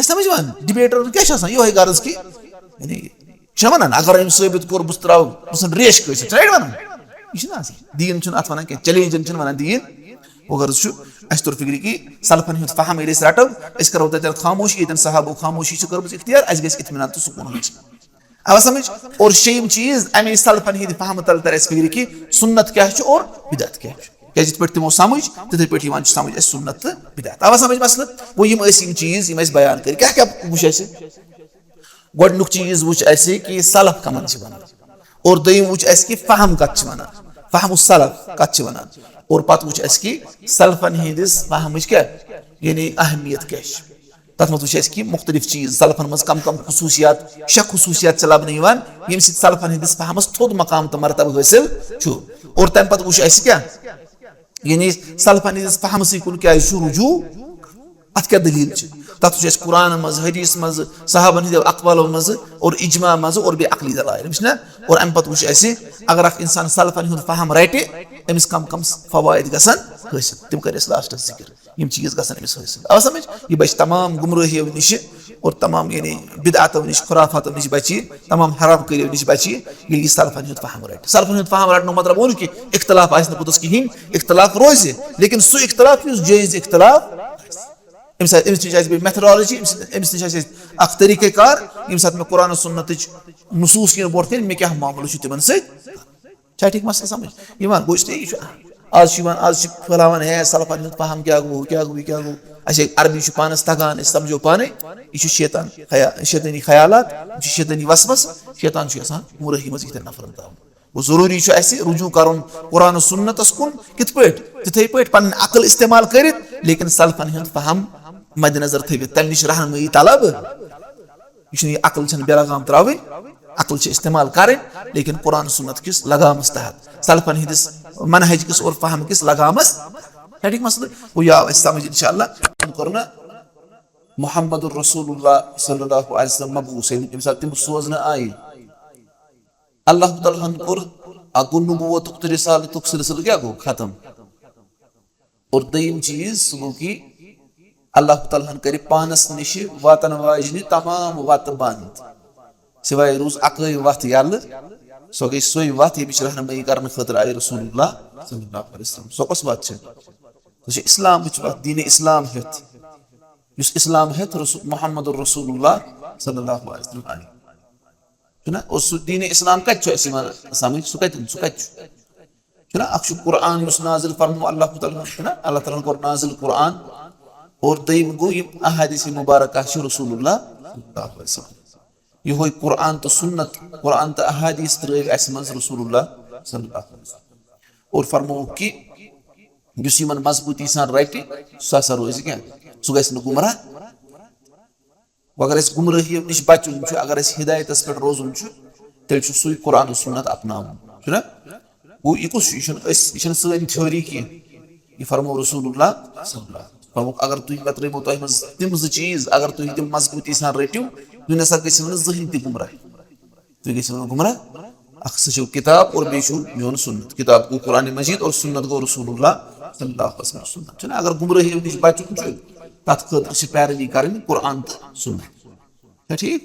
समझ डिबेटर क्या ये गर्ज कि वन अगर अम साबित कोर बस त्रा रेश कस राइट वन यह दीन अत वन कह चैलेंजन वन दीन वो गर्ज अस तोर फिक्र कि सलफन हूं फहम रटो करो तक खामोशी ये सहाबो खामोशी कर्म इख्तियार अस गई इत्मीनान तो सुकून अब समझ और शेम चीज अमे सलफन हंद फहम तल तर फिक्र कि सुन्नत क्या और बिदअत क्या क्या तमो समझ तिथे पे समझ सुन्नत तो बिदअत अब समझ मसल वो यम चीज बयान कर क्या क्या वो गोडनुक चीज वो कि सलफ कमन वन और दोम वो कि फहम कत वन फहम सलफ कत वन और पत वो कि सलफन हंदिस फहम क्या यानी अहमियत क्या तथ मज वो कि मुख्तलिफ चीज सलफन मज कम कम खसूसियात 6 खसूसियात लबन यम सलफन हंदिस फहमस थोद मकाम तो मरतब हासिल और तम पत वो क्या यानी सलफन हंदिस फहम कुन क्या रुजू अत क्या दलील तथ वो कुरान मज हदीस मज सहाबन हंद अक़वालो मज और इजमा मज और बे अकली दलाइल और अम पत वो अगर इंसान सलफन हंद फहम रटे अमिस कम कम फवायद गसन हासिल तम कर लास्टस जिक्र यम चीज गसन अमिस हासिल अब समझ ये बच तमाम गुमराहियों निश और तमाम यानी बिदअतों निश खुराफातों निश बची तमाम हराम करियों निश बची ये सलफन हंद फहम रट सलफन हंद फहम रटनो मतलब वो कि इख्तलाफ आस पुतस कहीं इख्तलाफ रोज लेकिन सो इख्तलाफ जायज इख्तलाफ मेथडोलॉजी अमिस नश तरीक़े कार यम सात मे कुरान सुन्नत नसूस बोट कर मे क्या मामलो तिमन सह ठीक मसल समझ ये गो आज फैलावान है सलफन हंद फहम क्या गो क्या गो क्या गो अस अरबी पानस तगान समझो पाने यह शैतान शैतानी ख्यालात शैतानी वसवस शैतान मुरही मज इन नफरन तान वो जरूरी रुजू कर कुरान सुन्नतस कुन कित तिथे पे पन अकल इस्तेमाल कर लेकिन सलफन हंद फहम मद्देनजर थवित तम नश रहनमई तलब यह अकल बेलगाम त्राव अकल इस्तेमाल करें लेकिन कुरान सुन्नत किस लगामस तहत सलफन हंदिस मनहज किस और फहम किस लगामस ठीक मसल वो आव समझ इंशाअल्लाह करना मुहम्मदुर रसूलुल्लाह सल्लल्लाहु अलैहि वसल्लम मबूस यम सात तिम सोजन आए अल्लाह ताला कोर अगुन नबुव्वत तो रिसालत सिलसिला क्या गो खत्म और दोयम चीज गो कि अल्लाह ताला कर पानस निश वातन वाजन तमाम वत बंद सिवाय रूज अकई वत यल सो गई सोई वत ये रहनमई करने खतर आए रसूलुल्लाह सल्लल्लाहु अलैहि वसल्लम सो कस बात है इस्लाम वत दीन इस्लाम हेत युस इस्लाम हेत मुहम्मदुर रसूलुल्लाह सल्लल्लाहु अलैहि वसल्लम ना और दीन इस्लाम कत समझ सह कत अख कुरान नाजिल फरमो अल्लाह ताला अल्लाह ताला कोर नाजिल कुरान और दोयम गो यम अहादीस मुबारक रसूलुल्लाह सल्लल्लाहु अलैहि वसल्लम यह कुरान तो सुन्नत कुरान तो अहादीस त्रव अस मज रसूलुल्लाह सल्लल्लाहु अलैहि वसल्लम और फरमो कि युस यमन मजबूती सान रटि सह रोज क्या सह गि गुमराह अगर गुमराहियों नश बचुन अगर हिदायतस पे रोजुन तेल सू कुरान सुन्नत अपनावन गो यह कुछ यह सन थ्योरी कह यह फरमो रसूलुल्लाह सल्लल्लाहु अलैहि वसल्लम फरमो अगर तुम बतरमो तम चीज अगर तुम तम मजबूती सान रटो तुम नसा गो जहन तह गुमराह तुम गो गुमराह अख सो किताब और बे मोन सुन्नत किताब गो कुरान मजीद और सुन्नत गो रसूलुल्लाह सल्लल्लाहु अलैहि वसल्लम सुन्नत अगर गुमराहियों नश बचुन तथ खतर पैरवी कर कुरान तो सुन्नत ठीक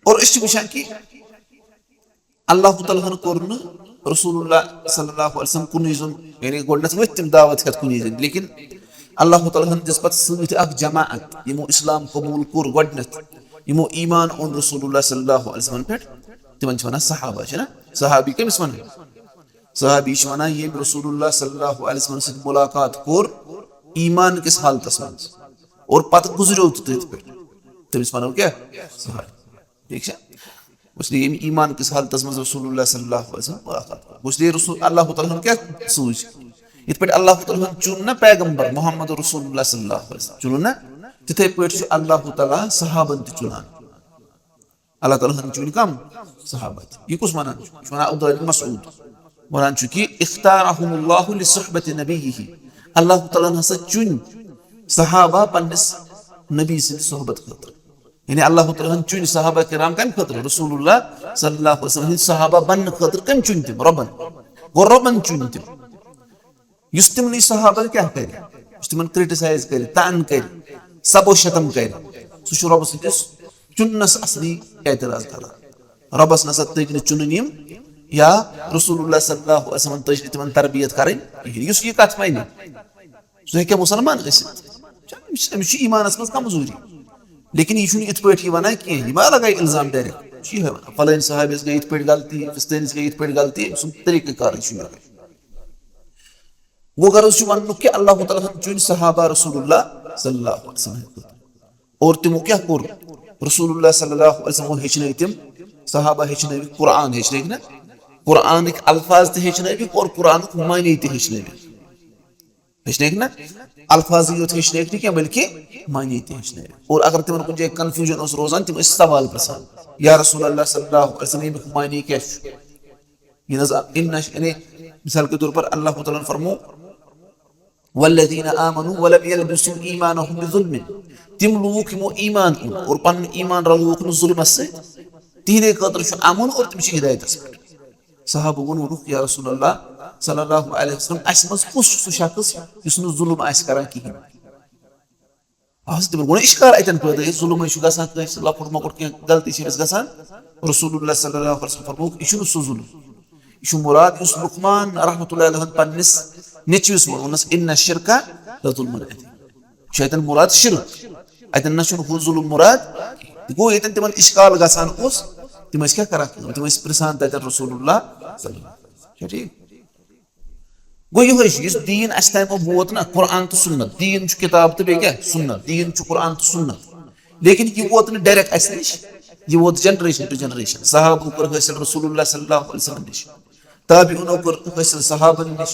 और वुचान कि अल्लाह ताला कोर रसूलुल्लाह सल्लल्लाहु अलैहि वसल्लम कुन जुन यानी गोडनस वथ तम दावत हेत कुन जुन लेकिन अल्लाह ताला दिस पत सत अख जमाअत यमो इस्लाम कबूल कोर गोडनथ यमो ईमान ओन रसूलुल्लाह सल्लल्लाहु अलैहि वसल्लम पे तिमन वन सहाबा सहाबी कमिस वन सहाबी वन ये रसूलुल्लाह सल्लल्लाहु अलैहि वसल्लम से मुलाकात कोर ईमान किस हालतस मज और पत गुजरो तथ पे तमिस वनो क्या ठीक है इसलिए ईमान किस हालतस मज रसूलुल्लाह सल्लल्लाहु अलैहि वसल्लम मुलाकात इसलिए रसूल अल्लाह ताला क्या सूझ इत पे अल्लाह ताला चुन ना पैगंबर मुहम्मद रसूलुल्लाह सल्लल्लाहु अलैहि वसल्लम चुन ना तिथे पे अल्लाह ताला सहाबन चुनान अल्लाह ताला चुन कम सहाबत ये कुछ वनान अब्दुल्लाह इब्न मसऊद वनान कि इख्तारहुमुल्लाहु लिसुहबति नबिय्यिही अल्लाह ताला हसा चुन सहाबा पन्नस नबी से सोहबत खतर यानी अल्लाह ताला चुन सहाबा किराम कम खतर रसूलुल्लाह सल्लल्लाहु अलैहि वसल्लम सहाबा बन खतर कम चुन तिम रबन गो रबन चुन तिम युस तिमनी सहाबा क्या करे युस तिमन क्रिटिसाइज करे तान करे सबो शतम कर सह रब सदिस चुनस असली एतराज कर रबस नसा तक चुन या रसूलुल्लाह सल्लल्लाहु अलैहि वसल्लम तज तिमन तरबियत करें युस ये कथ माने सह हेके मुसलमान अमिस ईमानस मज कमजोरी लेकिन यह इत पे वन कह यह मा लगे इल्जाम डायरेक्ट फलान साहबस गई इत पे गलती फिस्तनिस गई इत पे गलती सुन तरीक़ार वो गर्ज वन कि अल्लाह ताला चुन सहाबा रसूलुल्लाह सल्लल्लाहु अलैहि वसल्लम और तिमो क्या कोर रसूलुल्लाह सल्लल्लाहु अलैहि वसल्लम हेचन तिम सहाबा हेचन कुरान हेचन ना कुरान अल्फाज ते हेचन और कुरान मानी ते हेचन ना अल्फाज योत हेचन क्या बल्कि मानी ते हेचन और अगर तिमन कुछ कन्फ्यूजन रोजान तिम सवाल प्रसान या रसूलुल्लाह सल्लल्लाहु अलैहि वसल्लम मानी क्या मिसाल के तौर पर अल्लाह ताला फरमो वल्लज़ीना आमनू वलम यल्बिसू ईमानहुम बिज़ुल्म तिम लोग यमो ईमान और पन ईमान रलोक न जुल्म से तिहदे खतर अमन और तिम हिदायत सहाबा वोन या रसूलुल्लाह सल्लल्लाहु अलैहि वसल्लम अस मज कुछ सु शख्स युस न जुल्म आस करान किहिन आज तिम वो इश्कार अतन पैदा जुल्म गसान कस लकुट मकुट क्या गलती गसान रसूलुल्लाह सल्लल्लाहु अलैहि वसल्लम फरमो यह सु जुल्म यह मुराद युस लुकमान रहमतुल्लाहि अलैहि पन्निस नेचुस वोनस इन्ना शिरका लजुल्मुन अज़ीम शैतान मुराद शिरक अतन न जुल्म मुराद गो यतन तिमन इश्काल गसान तिम क्या करा तिम प्रसान तन रसूलुल्लाह सल्लल्लाहु ठीक गो यह दीन अस तम वोत ना कुरान तो सुन्नत दीन किताब तो बे क्या सुन्नत दीन कुरान तो सुन्नत लेकिन यह वोत न डायरेक्ट अस निश यह वोत जनरेशन टू जनरेशन सहाबो कर हासिल रसूलुल्लाह सल्लल्लाहु अलैहि वसल्लम निश ताबिऊनो कर हासिल सहाबन निश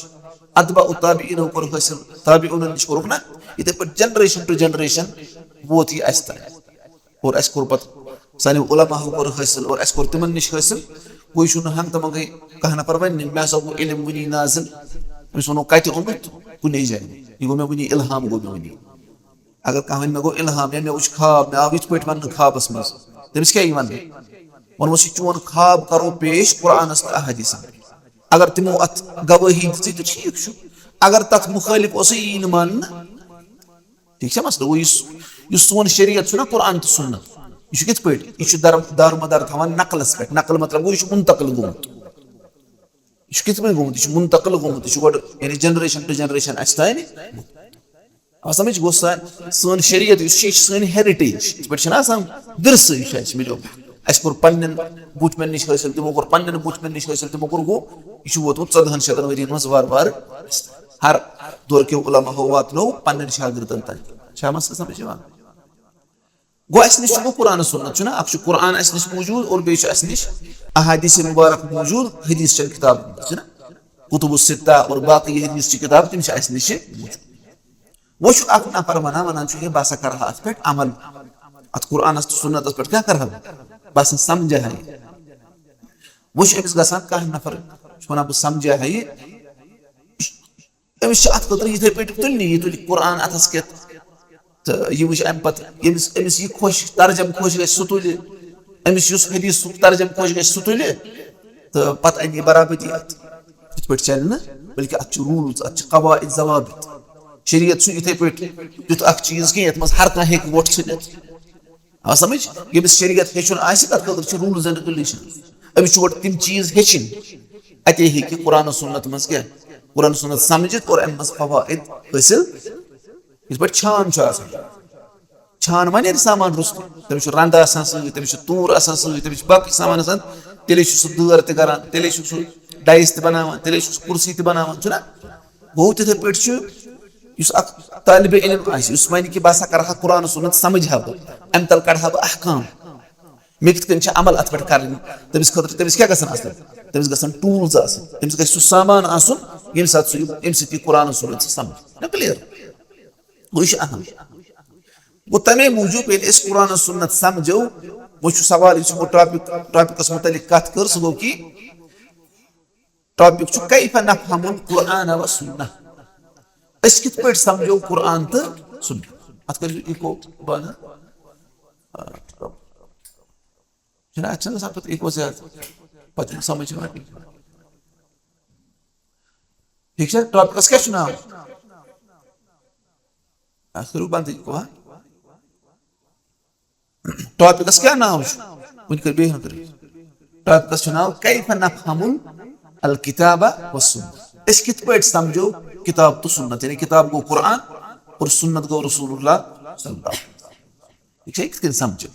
अतबा ताबिईनो कर हासिल ताबिऊन निश कोरुक ना इथे पर जनरेशन टू जनरेशन वोत यह अस तम और अस कोर पत साने उलमा कर हासिल और अस कोर तिमन निश हासिल कोई शुन हम तम गई कह नफर वन मे सब इल्म वनी नाजिल अमिस वनो कत ओमुत कुने जाय यह गो मे वनी इल्हाम गो मे वनी अगर कह मे गो इल्हाम मे वुच ख्वाब मे आव इत पे वन ख्वाबस मज तमिस क्या वन वनमस चोन ख्वाब करो पेश कुरानस तो अहदीस अगर तिमो अत गवाही दी तो ठीक अगर तथ मुखालिफ यी मान ठीक मसला वो सोन शरीयत ना कुरान तो सुन्नत यह कित पे यह दारमदार थवान नकलस पे नकल मतलब वो मुंतकिल गोमुत यह कित पे गोमुत यह मुंतकिल गोमुत यह गो यानी जनरेशन टू जनरेशन अस तान समझ गो सन शरीयत सन हेरिटेज पे विरस मिलो अस कोर पन्न बूटमन नश हासिल तमो कोर पन्न बूटमन नश हासिल तमो कोर गो यह वोतमुत 14 शतन वरियन मज वार वार हर दौर के उलमा वातनो पन्न शागिर्दन तक मसला समझ गो अस नश कुरान सुन्नत ना अख कुरान अस नश मौजूद और बे अस नश अहादीस मुबारक मौजूद हदीस चन किताब ना कुतुबुस सित्ता और बाकी हदीस की किताब तिम अस नश मौजूद वो अख नफर वनान बह कर अत पे अमल अत कुरान सुन्नत पे क्या कर बस समझा है वो अमिस गसान कह नफर वन बह समझा है अमिस अत खतर ये पे तुल यह तुल कुरान अथस के तो यह वो अम पे अमिस यह खुश तर्जम खुश ग सह तुल अमिस हदीस तर्जम खुश ग सह तुल तो पत अन बराबरी अत पे चल ना बल्कि अत रूल्स अत कवाइद जवाबित शरीयत इथे पे युथ अख चीज कह ये हर कह हे वोट थ समझ यमिस शरीयत हेचुन तथ खतर रूल्स एंड रेगुलेशन अमिस गो तिम चीज हेचन अते हे कुरान सुन्नत मज क्या कुरान सुन्नत समझित और अम फवाइद हासिल इस पे छान छान मान सामान रुस्त तमिस रंद तमिस तूर तमिस बाकी सामान तेले सह दर तान तेले सह डाइस बनावान तेले कुर्सी बनावान ना गो तिथे पे तालिब इल्म वन कि बह कर कुरान सुन्नत समझ हा बह अम तल कड़ बह अहकाम मे कित अमल अत पे कर तमिस खतर तमिस क्या तमिस गसन टूल्स तमिस गो सामान ये सह कुरान सुन्नत समझ ना क्लियर गो यह अहम गो तमे मूजूब कुरान सुन्नत समझो वो सवाल टॉपिकस मुतलिक कत कर सह गो कि टॉपिक कैफ नफहमुल कुरान व सुन्नह अस कित पे समझो कुरान तो सुन्नत अत कर इको बंद इको पे समझ ठीक है टॉपिकस क्या नाम करू बंद इको हाँ टॉपिकस क्या नाम वन कर बेहन कर टॉपिकस नाम कैफ नफहमुल अल किताबा व सुन्नह इस कित पे समझो किताब तो सुन्नत यानी किताब गो कुरान और सुन्नत गो रसूलुल्लाह सल्लल्लाहु अलैहि वसल्लम कित समझो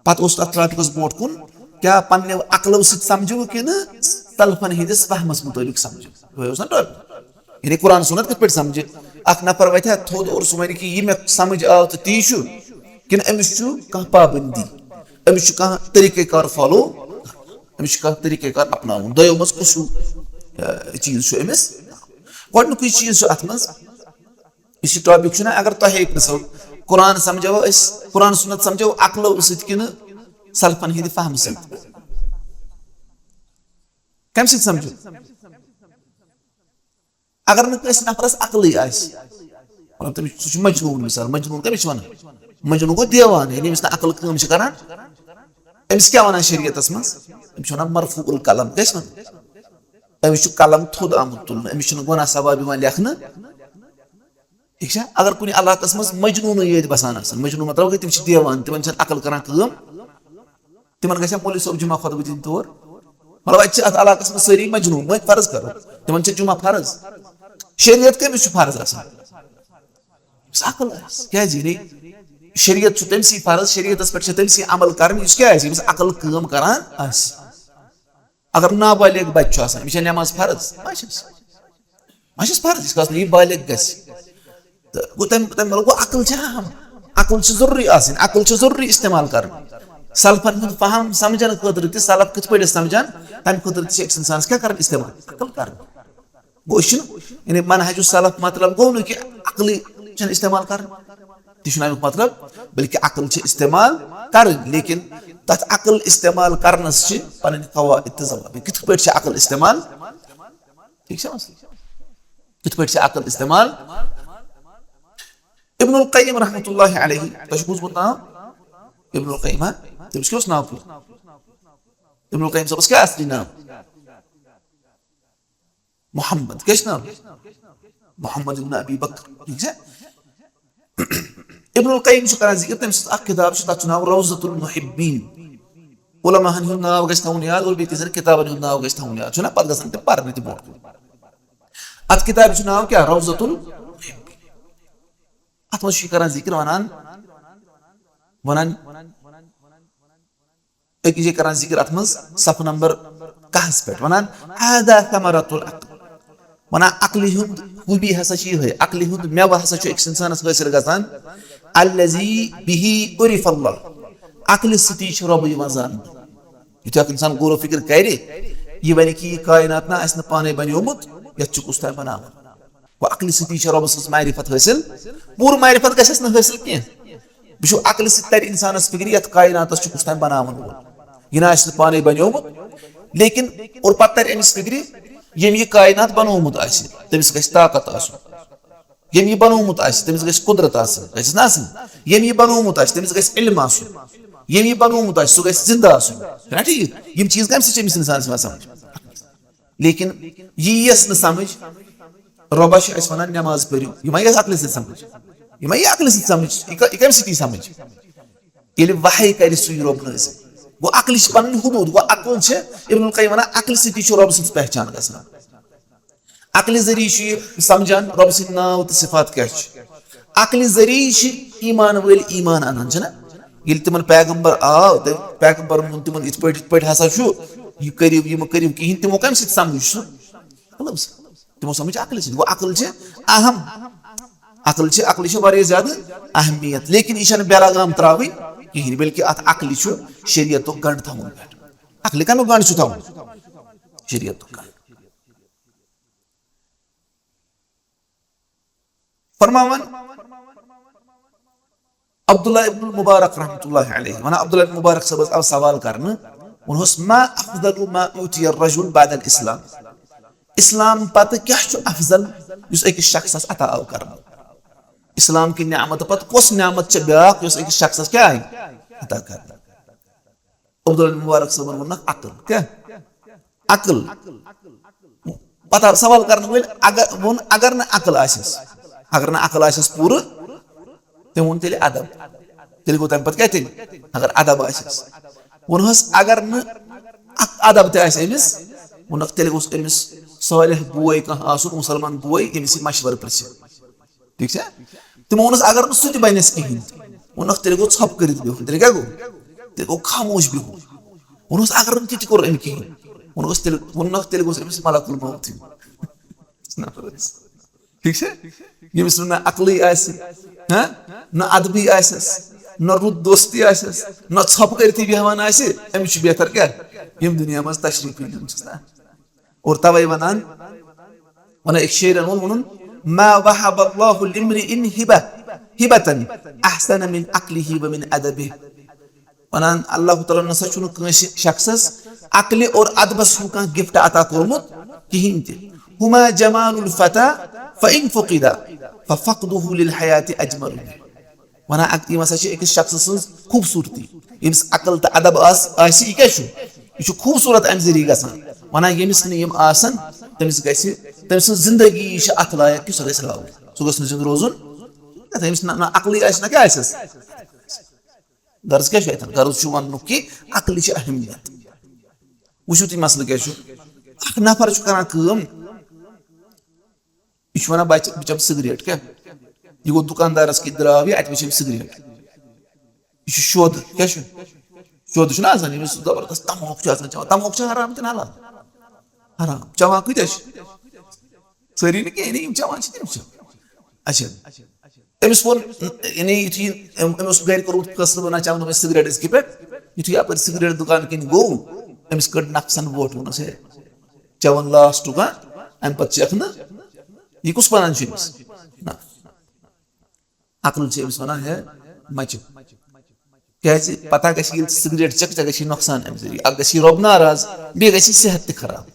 पत उस टॉपिकस बोट कुन क्या पन्ने अकल सत समझो कि न तलफन हिंदिस फहमस मुताबिक समझो वह उस टॉपिक यानी कुरान सुन्नत कित पे समझे अख नफर वथा थोद और सुमन कि ये मैं समझ आव तो ती छु कि अमिस छु कह पाबंदी अमिस छु कह तरीक़ेकार फॉलो अमिस कह तरीक़ेकार अपनाउन दयो मस कुछ चीज छु अमिस गोडनुक चीज छु अथ मस इस टॉपिक छु ना अगर तो हेक नसो कुरान समझो इस कुरान सुन्नत समझो अकल सत कि न सल्फन हिंद फहम सत कम सत समझो अगर नफरस अकल मतलब तमिस मजनून मिसाल मजनून कमिस वन मजनून गो देवान यानी अमिस अकल कम करान अमिस क्या वन शरीयतस मज अमिस वन मरफूउल कलम कस वन अमिस कलम थोद आमुत तुल अमिस गुनाह सवाब यहां लेखन ठीक है अगर कुछ इलाकस मज मजनून ये बसान मजनून मतलब गई तम देवान तिमन अकल करान तिमन गया मौलवी सोब जुमा खुतब दिन तौर मतलब अत इलाकस मज सारी मजनून वो फर्ज करो तिमन जुमा फर्ज शरीयत कमिस फर्ज अकल क्या शरीयत तमसी फर्ज शरीयतस पे तमसी अमल कर क्या अकल कम करान अगर नाबालिग बच्चे नमाज फर्ज फर्ज यह बालिग गो अकल अहम अकल जरूरी अकल जरूरी इस्तेमाल कर सलफन हूं फहम समझन खुद सलफ कित पे समझान तम खुद इंसान क्या कर इस्तेमाल अकल कर गो यानी मनहज सलफ मतलब गो कि अकल इस्तेमाल कर तुम मतलब बल्कि अकल इस्तेमाल कर लेकिन तथ अकल इस्तेमाल करनस पन कवाइद जवाब कित पे अकल इस्तेमाल ठीक है कित पे अकल इस्तेमाल इब्नुल क़य्यिम रहमतुल्लाहि अलैहि तशबुज नाम इब्नुल क़य्यिम तमिस क्या नाम इब्नुल क़य्यिम सबस क्या असली नाम मोहम्मद क्या नाम मोहम्मद इब्न अबी बकर ठीक है इब्नुल क़य्यिम छु करान जिक्र तमिस अख किताब छु तथ नाम रौज़तुल मुहिब्बीन उलमा हन हुन नाम गस थवन याद और बेतिसर किताबन हुन नाम गस थवन याद छु ना पद गसन ते परने ते बोट अत किताब छु नाम क्या रौज़तुल मुहिब्बीन अत मस छु करान जिक्र वनान वनान एक ये करान जिक्र अत मस सफ नंबर कहस पे वनान हादा समरतुल अक्ल वना अक्ल हुंद खूबी हसा छी है अक्ल हुंद मेव हसा छु एक इंसानस हासिल गसान अल्लजी बिही उरिफ अल्लाह अक्ल सती छु रब यवजान युत इंसान गौर फिक्र करे ये बने कि कायनात ना असन पाने बनियोमुत यत छु कुस्ता बना वो अक्ल सती छु रब सस मारिफत हासिल पूर मारिफत गसस न हासिल के बिशु अक्ल सतर इंसानस फिक्र यत कायनात छु कुस्ता बनावन यना असन पाने बनियोमुत लेकिन और पत्तर एमिस फिक्र यम यह कायनात बनोमुत तमिस गस ताकत यम यह बनोमुत तमिस गस कुदरत ना यम यह बनोमुत तमिस गस इल्म यम यह बनोमुत सह गस जिंदा ना ठीक यम चीज कम से इंसान समझ लेकिन यस न समझ रबा वन नमाज पढ़ो यह अकल समझ यह अकल समझ यह कम सी समझ ये वही कर सु रब नजर गो अकल पन हुदूद गो अकल इब्नुल क़य्यिम वना अकल सती रब सज पहचान गसान अकल जरिए समझान रब सद नाव तो सिफात क्या अकल जरिए ईमान वल ईमान अनान ना ये तिमन पैगंबर आव पैगंबर वोन तिमन इत पे हसा यह करियो यह करियो कहें तिमो कम सद समझ तिमो समझ अकल सद गो अकल अहम अकल वारिया ज्यादा अहमियत लेकिन यह बेलगाम त्रावी कहें बल्कि अत अकल शरीयत गंड थवन पे अकल कम गंड थवन शरीयत गंड फरमावन अब्दुल्ला इब्न मुबारक रहमतुल्लाहि अलैहि वना अब्दुल्ला इब्न मुबारक सब अब सवाल करन उनस मा अफदलु मा उतिय अर्रजुल बाद अल इस्लाम इस्लाम पत क्या अफजल युस एक शख्स अता आव करन इस्लाम की नियामत पत कोस नियामत ब्याक एक शख्स क्या है अता कर अब्दुल्ला मुबारक सब वन अकल क्या अकल पता सवाल करने वाले अगर वन अगर न अकल आसिस पूर ते वन तेले अदब तेल गो तम पत क्या तेल अगर अदब आसस वनहस अगर न अदब तमिस वनक तेल गोस अमिस सालिह बोय कह आसुन मुसलमान बोय यमिस मशवर प्रिस ठीक है तमो वनस अगर न सु बनस कहीं वनक तेल गो छप कर बिहुन तेल क्या गो तेल गो खामोश बिहुन वनस अगर न ति कोर अम कहीं वनक तेल गोस अमिस मलकुल मौत ठीक है यमिस न अकली आस न अदबी आसस न रुद दोस्ती आसस न छप करती बेहवान आसे अमिस बेहतर क्या यम दुनिया मज तशरीफ ना और तवे वनान वन एक शेर वनुन मा वहब अल्लाहु लिम्रिइन हिबतन अहसन मिन अक्लिहि व मिन अदबिहि वनान अल्लाह तआला नसा छुन कंस शख्सस अक्ल और अदबस का गिफ्ट अता कोरमुत किहिन ते हुमा जमालुल फता फइन फुकिदा फफक़दुहु लिल हयाति अजमल वना यम हसा एक शख्स खूबसूरती यमिस अकल तो अदब आसी क्या यह खूबसूरत अम जरिए गसान वना यमिस यम आसन तमिस तमिस जिंदगी अत लायक कि सह गो सह गो जिंद रोजुन तमिस ना अकली ना क्या गर्ज क्या गर्ज वन कि अकल अहमियत वो तुम मसल क्या नफर कर यह वन बचम सिगरेट क्या यह गो दुकानदारस कि द्राव यह अत सिगरेट यह शोध क्या शोध जबरदस्त तमोक चवान तमोक हराम कि हलाल हराम चवान कत सारी ना कहें चवान तम अच्छा अमिस वो यानी युथ गर कोर्मुत फैसलो ना चवन सिगरेट इसके पे युथ यप सिगरेट दुकान कन गो अमिस कड़ नफसन वोट वनस है चवन लास्ट का अम पे चेक न यह कुछ वन ना अकल वन है मच क्या पता ग सिगरेट चेक चे नुकसान अम जरिए अ ग रब नाराज बे ग सेहत तराब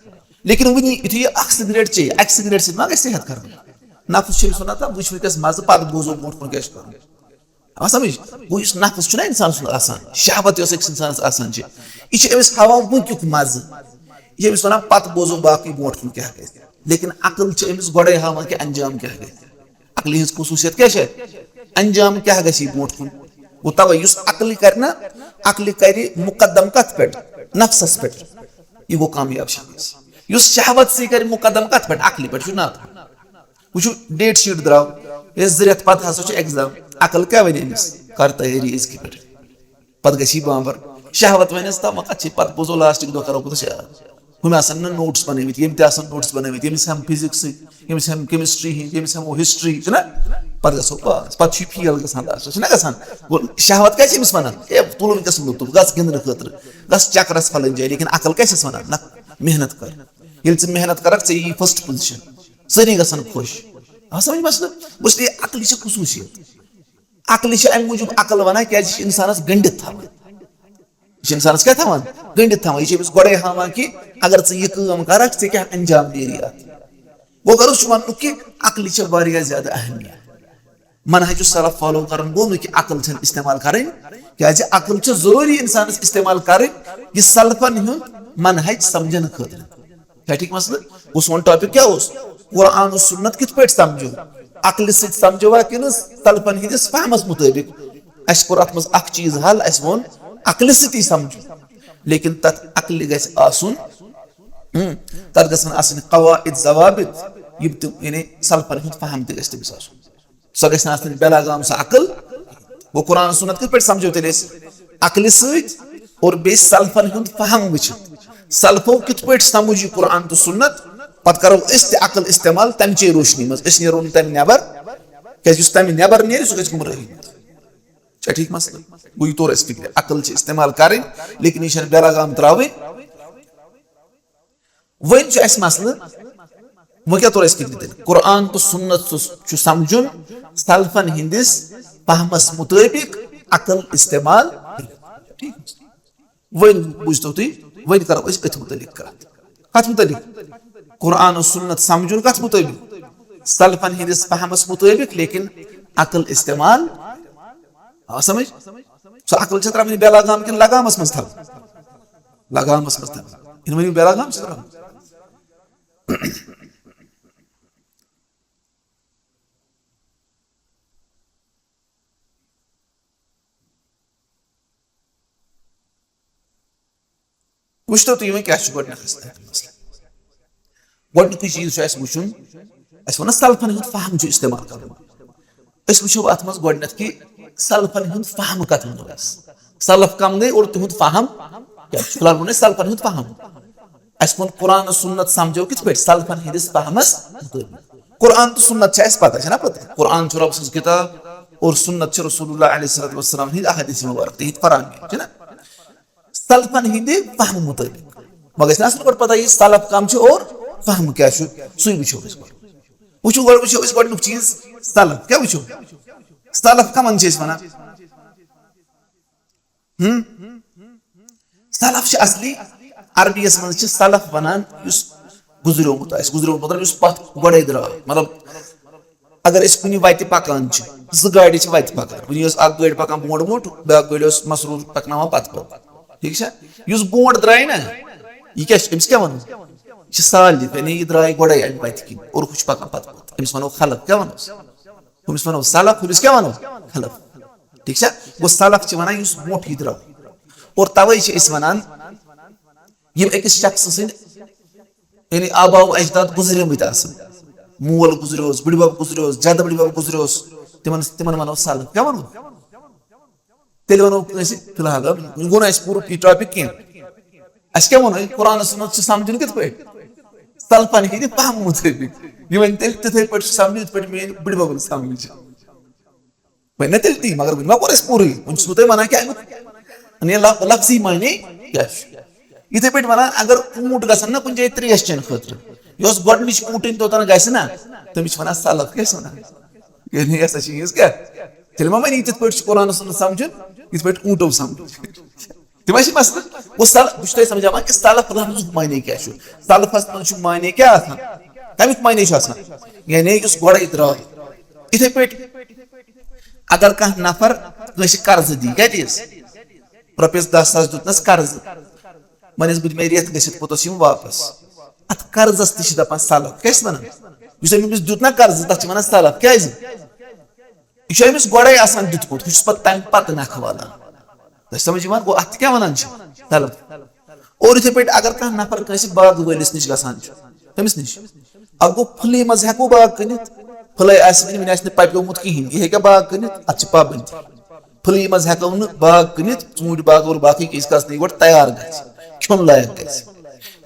लेकिन वन यु सिगरेट चे अक सिगरेट सत मा ग सेहत खराब नफ्स वन वुच वस मज पे बोजो ब्रो कुन क्या कर समझ गो नफ्स इंसान शहवत इंसान यह हवा वुक मज यह वन पे बोजो बाकी ब्रो कुन क्या ग लेकिन अकल गोड़े हावान कि अंजाम क्या ग अकल हज खसूसियत क्या अंजाम क्या ग ब्रो कुन गो तवे अकल कर अकल कर मुकदम कत पे नफ्सस पे यह गो कामयाब शख्स शहवत सी कर मुकदम कत पे अकल पे ना वो डेट शीट द्राव ज रेत पे हसा एग्जाम अकल क्या वन अमिस कर तैयारी इसके पे पे गी बाबर शहवत वनस तम पे बोजो लास्ट दह करो कुछ हम आसान नोट्स बनमित यम नोट्स बनमित यमिस हम फिजिक्स यमिस हम केमिस्ट्री यमिस हम हिस्ट्री ना पे गो पास पे फेल गसान लास्ट ना गसान शहवत क्या वन ए तुल वनकस लुत्फ गस गिंदन खतर गस चकरस फलन जाए लेकिन अकल क्या वन ना मेहनत कर ये मेहनत कर यी फर्स्ट पोजिशन सारी गसान खुश समझ मसल बस अकल खसूसियत अकल अम मूजूब अकल वन क्या इंसानस गंडित थवान इंसान क्या थवान गंडित थवान यह गोड़े हावान कि अगर यह कर क्या अंजाम नेरी गो गर्ज वन कि अकल ज्यादा अहमियत मनहज सलफ फॉलो कर गो कि अकल इस्तेमाल करें क्या अकल जरूरी इंसान इस्तेमाल करें यह सलफन मनहज समझन खतर क्या ठीक मसल उस वन टॉपिक क्या कुरान सुन्नत कित पे समझो अकल समझवा कि सलफन हंदिस फहमस मुताबिक अस कोर अत मज चीज हल अस वोन अकल सी समझो लेकिन तथ अकल गुन तथ गन कवाइद जवाबित यानी सलफन हंद फहम तमिस सो गन बेलागाम सह अकल वो कुरान सुन्नत कित पे समझो तेल अकल और बे सलफन हंद फहम वुच सलफो कित पे समझ कुरान तो सुन्नत पे करो अकल इस्तेमाल तमचे रोशनी मज नो तम नबर क्या तम नबर नीर सह गुमराही ठीक मसल गो यह तोर फिक्र अकल इस्तेमाल करें लेकिन यह बेलागाम त्राव वन मसल वो क्या तोर फिक्र कुरान तो सुन्नत समझुन सलफन हंदिस फहमस मुताबिक अकल इस्तेमाल वन बुझतो तुम वन करो अथ मुतलिक कत मुतलिक कुरान सुन्नत समझुन कत मुताबिक सलफन हंदिस फहमस मुताबिक लेकिन अकल इस्तेमाल समझ सो अकल त्रावन बेलागाम कि लगामस मज थव लगामस मज थव इन बेलागाम वुचतो तुम क्या गोडनिक चीज वुचुन वो सलफन हुंद फहम इस्तेमाल कर वो अत मज गोडनथ कि सलफन हुंद फहम कत वो सलफ कम गई और तुंद फहम फिलहाल वो सलफन हुंद फहम अस वो कुरान सुन्नत समझो कित पे सलफन हंदिस फहमस कुरान तो सुन्नत पता है ना पता कुरान रब सज किताब और सुन्नत रसूलुल्लाह अलैहि वसल्लम हिंद अहदीस मुबारक तहित कुरान में ना सलफन हिंद फहम मुताबिक मगर असल पे पता ये सलफ कम और फहम क्या सु वुचो गोडनुक चीज सलफ क्या वुचो सलफ कमन वन सलफ असली अरबियस मज सलफ वनान गुजरोमुत मतलब पथ गोड़े द्राव मतलब अगर कुन वत पकान गाड़ी वत पकान वन गाड़ी पकान बोट मोट ब्या गाड़ी मसरूर पकना पत ठीक है बोट द्राय ना यह क्या वन सालिफ यानी यह द्राय गोड़े वत किन और हु पकान पत अमिस वनो खलफ क्या वनो हमिस वनो सलफ हमिस क्या वनो खलफ ठीक है गो सलफ वन मोट यह द्राव और तवे वन अकिस शख्स यानी आबाव अजदाद गुजरमत मोल गुजरोस बुड़बब गुजरोस जद बुड़बब गुजरोस तिमन वनो सलफ क्या वनो तेल वनो फिलहाल गो ना पूरा यह टॉपिक कह क्या वनो कुरान सुन्नत समझन कित पे सलफन हिंद फहम मुताबिक यह वन तिथे पे समझ पे मे बुड़बब समझ वन तेल ती मगर वन कोर पूरे वन तुम वन क्या लफ्जी माने क्या इथे पे वन अगर ऊंट गसन ना कुछ जाए त्रेश चेन खतर यह गोडनिच ऊंटन तोतन गस ना तमिस वन सलफ क्या वन ऐसा चीज क्या तेल मा वन तिथ पे कुरान सुन्नत समझन इत पे ऊंटो समझ तम मसल वो बह समझा कि सलफ लफ्ज माने क्या सलफस मज माने क्या तमिक माने यानी गोड़े द्राव इथे पे अगर कह नफर कर्ज दी क्या दिस रुपये 10,000 दुतनस कर्ज वनस बुत मे रेत गसित पोतस वापस अत कर्जस तह दपान सलफ क्या वन अमिस दुत ना कर्ज तथ वन सलफ क्या यह अमिस गोड़े दुतमुत हूँ पे तम पत नख वालान समझ गो अत क्या वन सलफ और इथे पे अगर कह नफर कंस बाग वलिस निश गसान तमिस निश अब गो फुले मज हेको बाग कनित फुले वन पप्योमुत कहें यह क्या बाग कनित अत पाबंदी फुले मज हेको बाग कनित ऊंट बाग और बाकी चीज गोड तैयार खोन लायक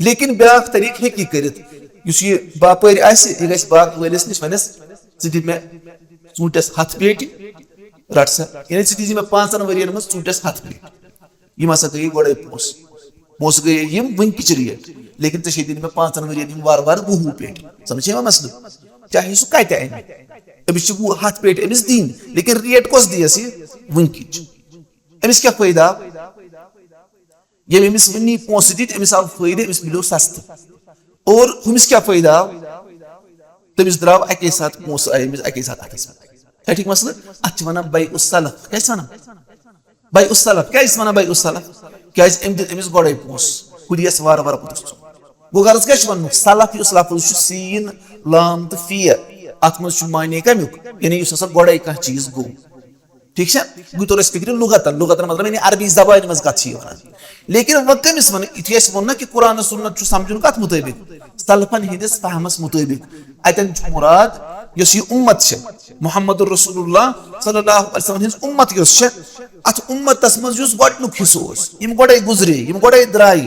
लेकिन ब्या तरीक हेकी करित बापर यह बाग वलिस निश वनस दि मे ऊंटस 100 पेट रट सा यानी दी मे 5 वरियन मज ऊंटस 100 पेट यम हसा गई गोड़े पोस गई वनकिच रेट लेकिन चे दिन मे 5 वरियन वार 20 पेट समझे मसल चाहे सह कत अमिस 100 पेट अमिस दिन लेकिन रेट कस दियस वनकिच अमिस क्या फायदा ये अमिस वनी पोस दित अमिस आव फायदे अमिस मिलो सस्त और हमिस क्या फायदा तमिस द्राव अके साथ पोस आए अमिस अके साथ क्या ठीक मसल अत वन बै सलफ क्या वन बै सलफ क्या वन बै सलफ क्या दित अमिस गोड़े पोस हु दियस वार पुतस गो गर्ज क्या वन सलफ लफ्ज सीन लाम तो फी अत मज माने कमुक यानी गोड़े कह चीज गो ठीक है गो तोर फिक्र लुगतन मतलब यानी अरबी जबान मज कत लेकिन वो कमिस वन यु वो ना कि कुरान सुन्नत समझन कत मुताबिक सलफन हंदिस फहमस मुताबिक अतन मुराद यह उम्मत मोहम्मद रसूलुल्लाह सल्लल्लाहु अलैहि वसल्लम हिंस उम्मत अत उम्मतस मज गोडनुक हिस्सो यम गोड़े गुजरे यम गोड़े द्राय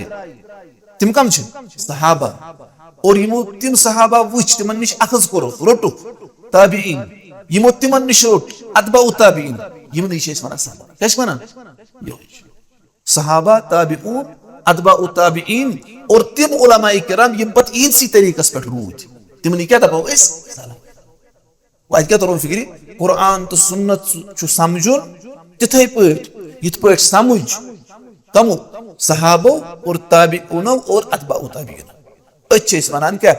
तिम कम सहाबा और यमो तिम सहाबा वुच तिमन निश अखज करो रोटुक ताबीइन यमो तिमन निश रोट अतबाउ ताबीइन यम निश वन क्या वन सहाबा ताबीऊन अतबाउ ताबीइन और तिम उलमाए किराम यम पत इनसी तरीकस पे रूद तिमन क्या दपो क्या तरो फिक्री कुरान तो सुन्नत समझुन तिथे पे समझ कमो सहाबो और ताबीऊनो और अतबाउ ताबीइन वन क्या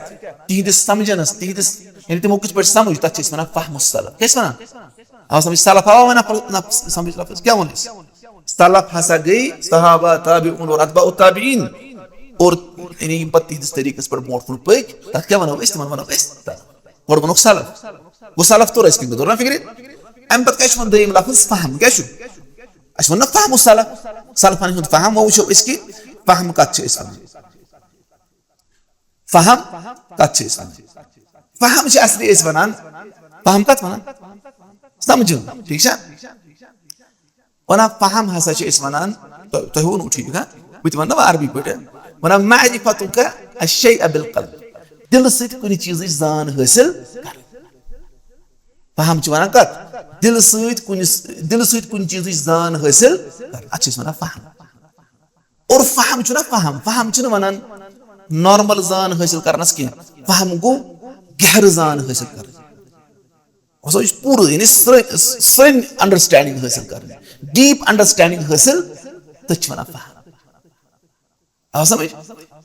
तिहदिस समझनस तिहदिस यानी तिमो किस पे समझ तथ वन फहम सलफ क्या वन आव समझ सलफ आवा वन समझ लफ्ज क्या वन सलफ हसा गई सहाबा ताबीऊन और अतबाउ ताबीइन और यानी पत तिहदिस तरीकस पे मोट कुन पे तथ क्या वनो तिमन वनो गोड वनो सलफ वो सलफ तो रस किंग फिक्र अम पे क्या वन दयम लफ्ज फहम क्या वन फहम सलफ सलफन हुंद फहम वो इसकी फहम कत छ इस वनान फहम कत छ इस वनान फहम छ असली इस वनान फहम कत वनान समझो ठीक छ वना फहम हसा छ इस वनान तो वो ठीक है बत वन अरबी पे वना मारिफतुका अशयअ बिलक़ल्ब दिल सत कुन चीज जान हासिल कर फहम छ वनान कत दिल सत कुन चीज जान हासिल कर अच्छा वनान फहम और फहम छ ना फहम छ वनान नॉर्मल जान हासिल करनस के फहम गो गहर जान हासिल कर सो पूरा यानी स्ट्रेन अंडरस्टैंडिंग हासिल कर डीप अंडरस्टैंडिंग हासिल तछ वनान फहम आ समझ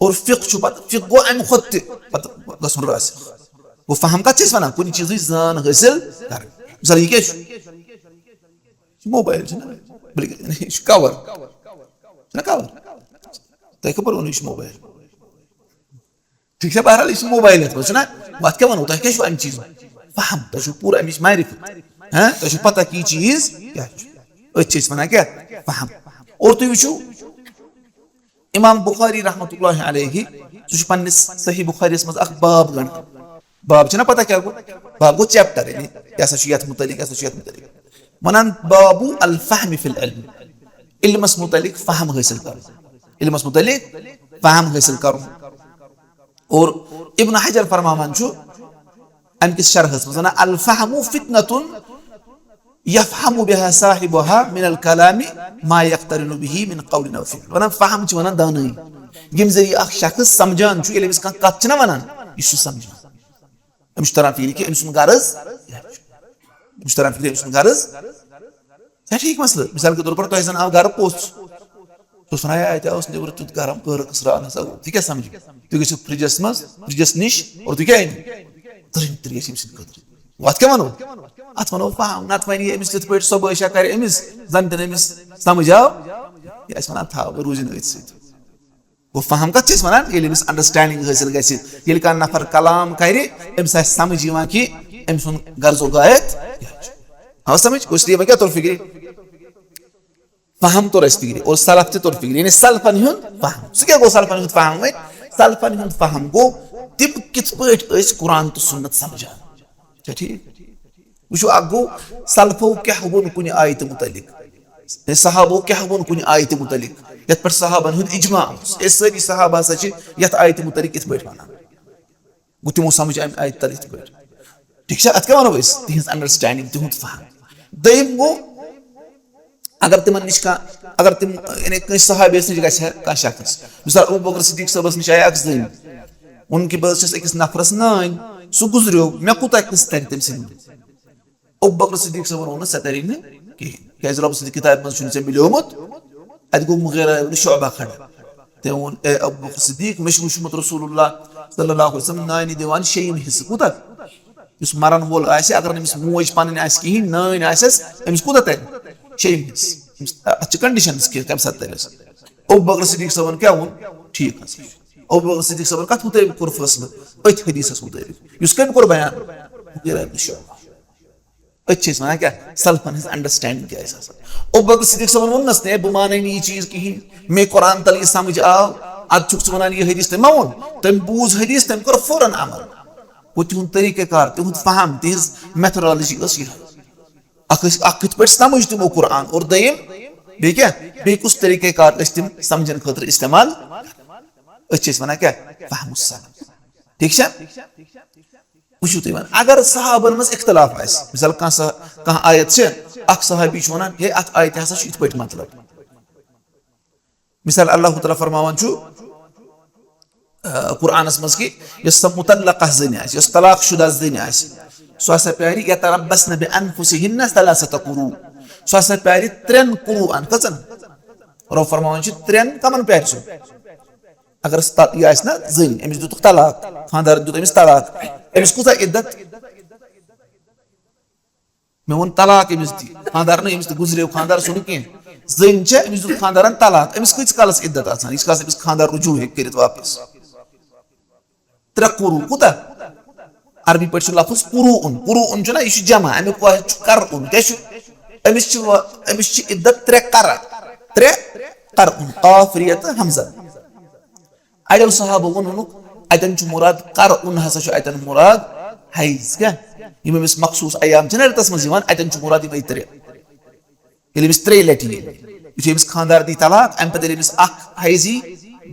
और फिक गो अम खुद गसन रासिख वो फहम कत छ वनान कुन चीज जान हासिल कर मिसाल ये मोबाइल छ ना बल्कि कवर ना कवर तो खबर वन मोबाइल ठीक है बहरहाल इस मोबाइल है ना बात क्या होता है क्या अम चीज फहम तो पूरा अमिश मारिफत हाँ तो पता की चीज क्या अच्छे वना क्या फहम और तुम वो इमाम बुखारी रहमतुल्लाह अलैहि पन्निस सही बुखारी मज बाब गण बाब ना पता क्या गो बाब गो चैप्टर यानी ऐसा यथ मुतलिक वनान बाबू अल फहम फिल इल्म इल्मस मुतलिक फहम हासिल कर इल्मस मुतलिक फहम हासिल कर और इब्न हजर फरमावन छु अम किस शरहस मजना अल फहमु फितनतुन यफहमु बिहा साहिबुहा मिन अल कलामी मा यक्तरिनु बिही मिन कौलिन व फिल वनान फहम छु वनान दानई यम जरी अख शख्स समझान छु एलिस का कत छ ना वनान यु समझान मुश्तरा फिल के इंसन गरज मुश्तरा फिल इंसन गरज क्या ठीक मसला मिसाल के तौर पर तो ऐसा आप घर पोस्ट तो सुनाया आया उस नेबर तुद गरम कर कसरा ना सब ठीक है समझ तू के फ्रिजस निश और तू क्या है तरिन तरिस इमसिन कदर वात क्या मानो अत मानो फहम नत वनी एमिस तित पेट सब ऐसा करे एमिस जन तन एमिस समझाओ या इस वना था रोजन इस वो फहम का चीज वना ये एमिस अंडरस्टैंडिंग हासिल गसि ये का नफर कलाम करे एमिस समझ यवा कि एमिस गर्जो गायत हाँ समझ इसलिए मैं क्या तौर फिक्री फहम तो रस फिक्री और सलफ ते तौर फिक्री यानी सलफन हुन फहम सो क्या गो सलफन हुन फहम में सलफन हुन फहम गो तिम कित पट इस कुरान तो सुन्नत समझा ठीक वो अगो सलफो क्या वन कुन आयत मुतलिक सहाबो क्या वन कुन आयत मुतलिक यत पर सहाबन हुन इजमा ए सारी सहाबा सच यत आयत मुतलिक कित पट वना गो तिमो समझ आयत तलित पट ठीक है अत क्या वनो इस तिहंस अंडरस्टैंडिंग तिहुंद फहम दयम गो अगर तिमन निश अगर तिम यानी कहीं सहाबीस निश गछ का शख्स मिसाल अबू बकर सिद्दीक सबस निश आया अक्स दिन उनकी बस अकिस नफरस नान सु गुजरियो मे कुता किस तर तम सिन अबू बकर सिद्दीक सब वन सतरी ने कि कैज रब सिद्दीक किताब में सुन से मिलोमत अदगो मुगीरा इब्न शुअबा खड़ा ते वन अबू बकर सिद्दीक मशमुशमत रसूलुल्लाह सल्लल्लाहु अलैहि वसल्लम नानी दीवान शयन हिस कुता इस मरन वोल आसे अगर नमिस मोज पानी आस कहीं नान आसस अमिस कुता तर शयन हिस अच्छी कंडीशंस के कम साथ तरस अबू बकर सिद्दीक सबन क्या वन ठीक है अबू बकर सिद्दीक सबन कत मुताबिक कर फैसला अथ हदीसस मुताबिक युस कम कर बयान मुगीरा इब्न शुअबा अच्छे माना क्या सल्फन हिज अंडरस्टैंडिंग क्या है अबू बकर सिद्दीक सबन वनस ने बुमाने ये चीज कहीं मैं कुरान तल ये समझ आओ आज चुक वनान ये हदीस ते मावन तम बूज हदीस तम कर फौरन अमल वो तुम तरीक़ेकार तुम फहम तिज मेथोडोलॉजी अकित पे समझ तुमो कुरान और दयम बे क्या बे कुछ तरीक़ेकार तुम समझन खतर इस्तेमाल अच्छे वना क्या फहम ठीक है वुचु तुम अगर सहाबन मज इख्तलाफ आस मिसाल कह आयत से अख सहाबी वनान हे अत आयत हसा इत पे मतलब मिसाल अल्लाह तआला फरमावन छु कुरानस मज कि यस मुतल्लक़ह ज़नी आस यस तलाक शुदा ज़नी आस सो हसा प्यारी यतरब्बसन बिअनफुसिहिन्न सलासत कुरू सो हसा प्यारी त्रेन कुरू अन कचन और फरमावन छु त्रेन कमन प्यार छु अगर ये आस ना ज़नी एमिस दुत तलाक खानदार दुत एमिस तलाक एमिस कुता इद्दत मैं वन तलाक एमिस दी खानदार ने एमिस गुजरे खानदार सुन के ज़नी छ एमिस दुत खानदारन तलाक एमिस किछ कालस इद्दत आसान इस कास एमिस खानदार रुजू है करित वापस त्रे कुरू कुता अरबी पे लफ्ज कुरूउन ना यह जमा अमुक करउन क्या अमिस इद्दत त्रे करउन काफ रियत हमजा अड़ो सहाबो वोनुक अतन छु मुराद करउन हसा छु अतन मुराद हैज क्या यमिस मखसूस अयाम छ रतस मज यवन अतन छु मुराद यमय त्रे यमिस त्रे लटि यमिस खानदार दी तलाक अम पदर यमिस अख हैजी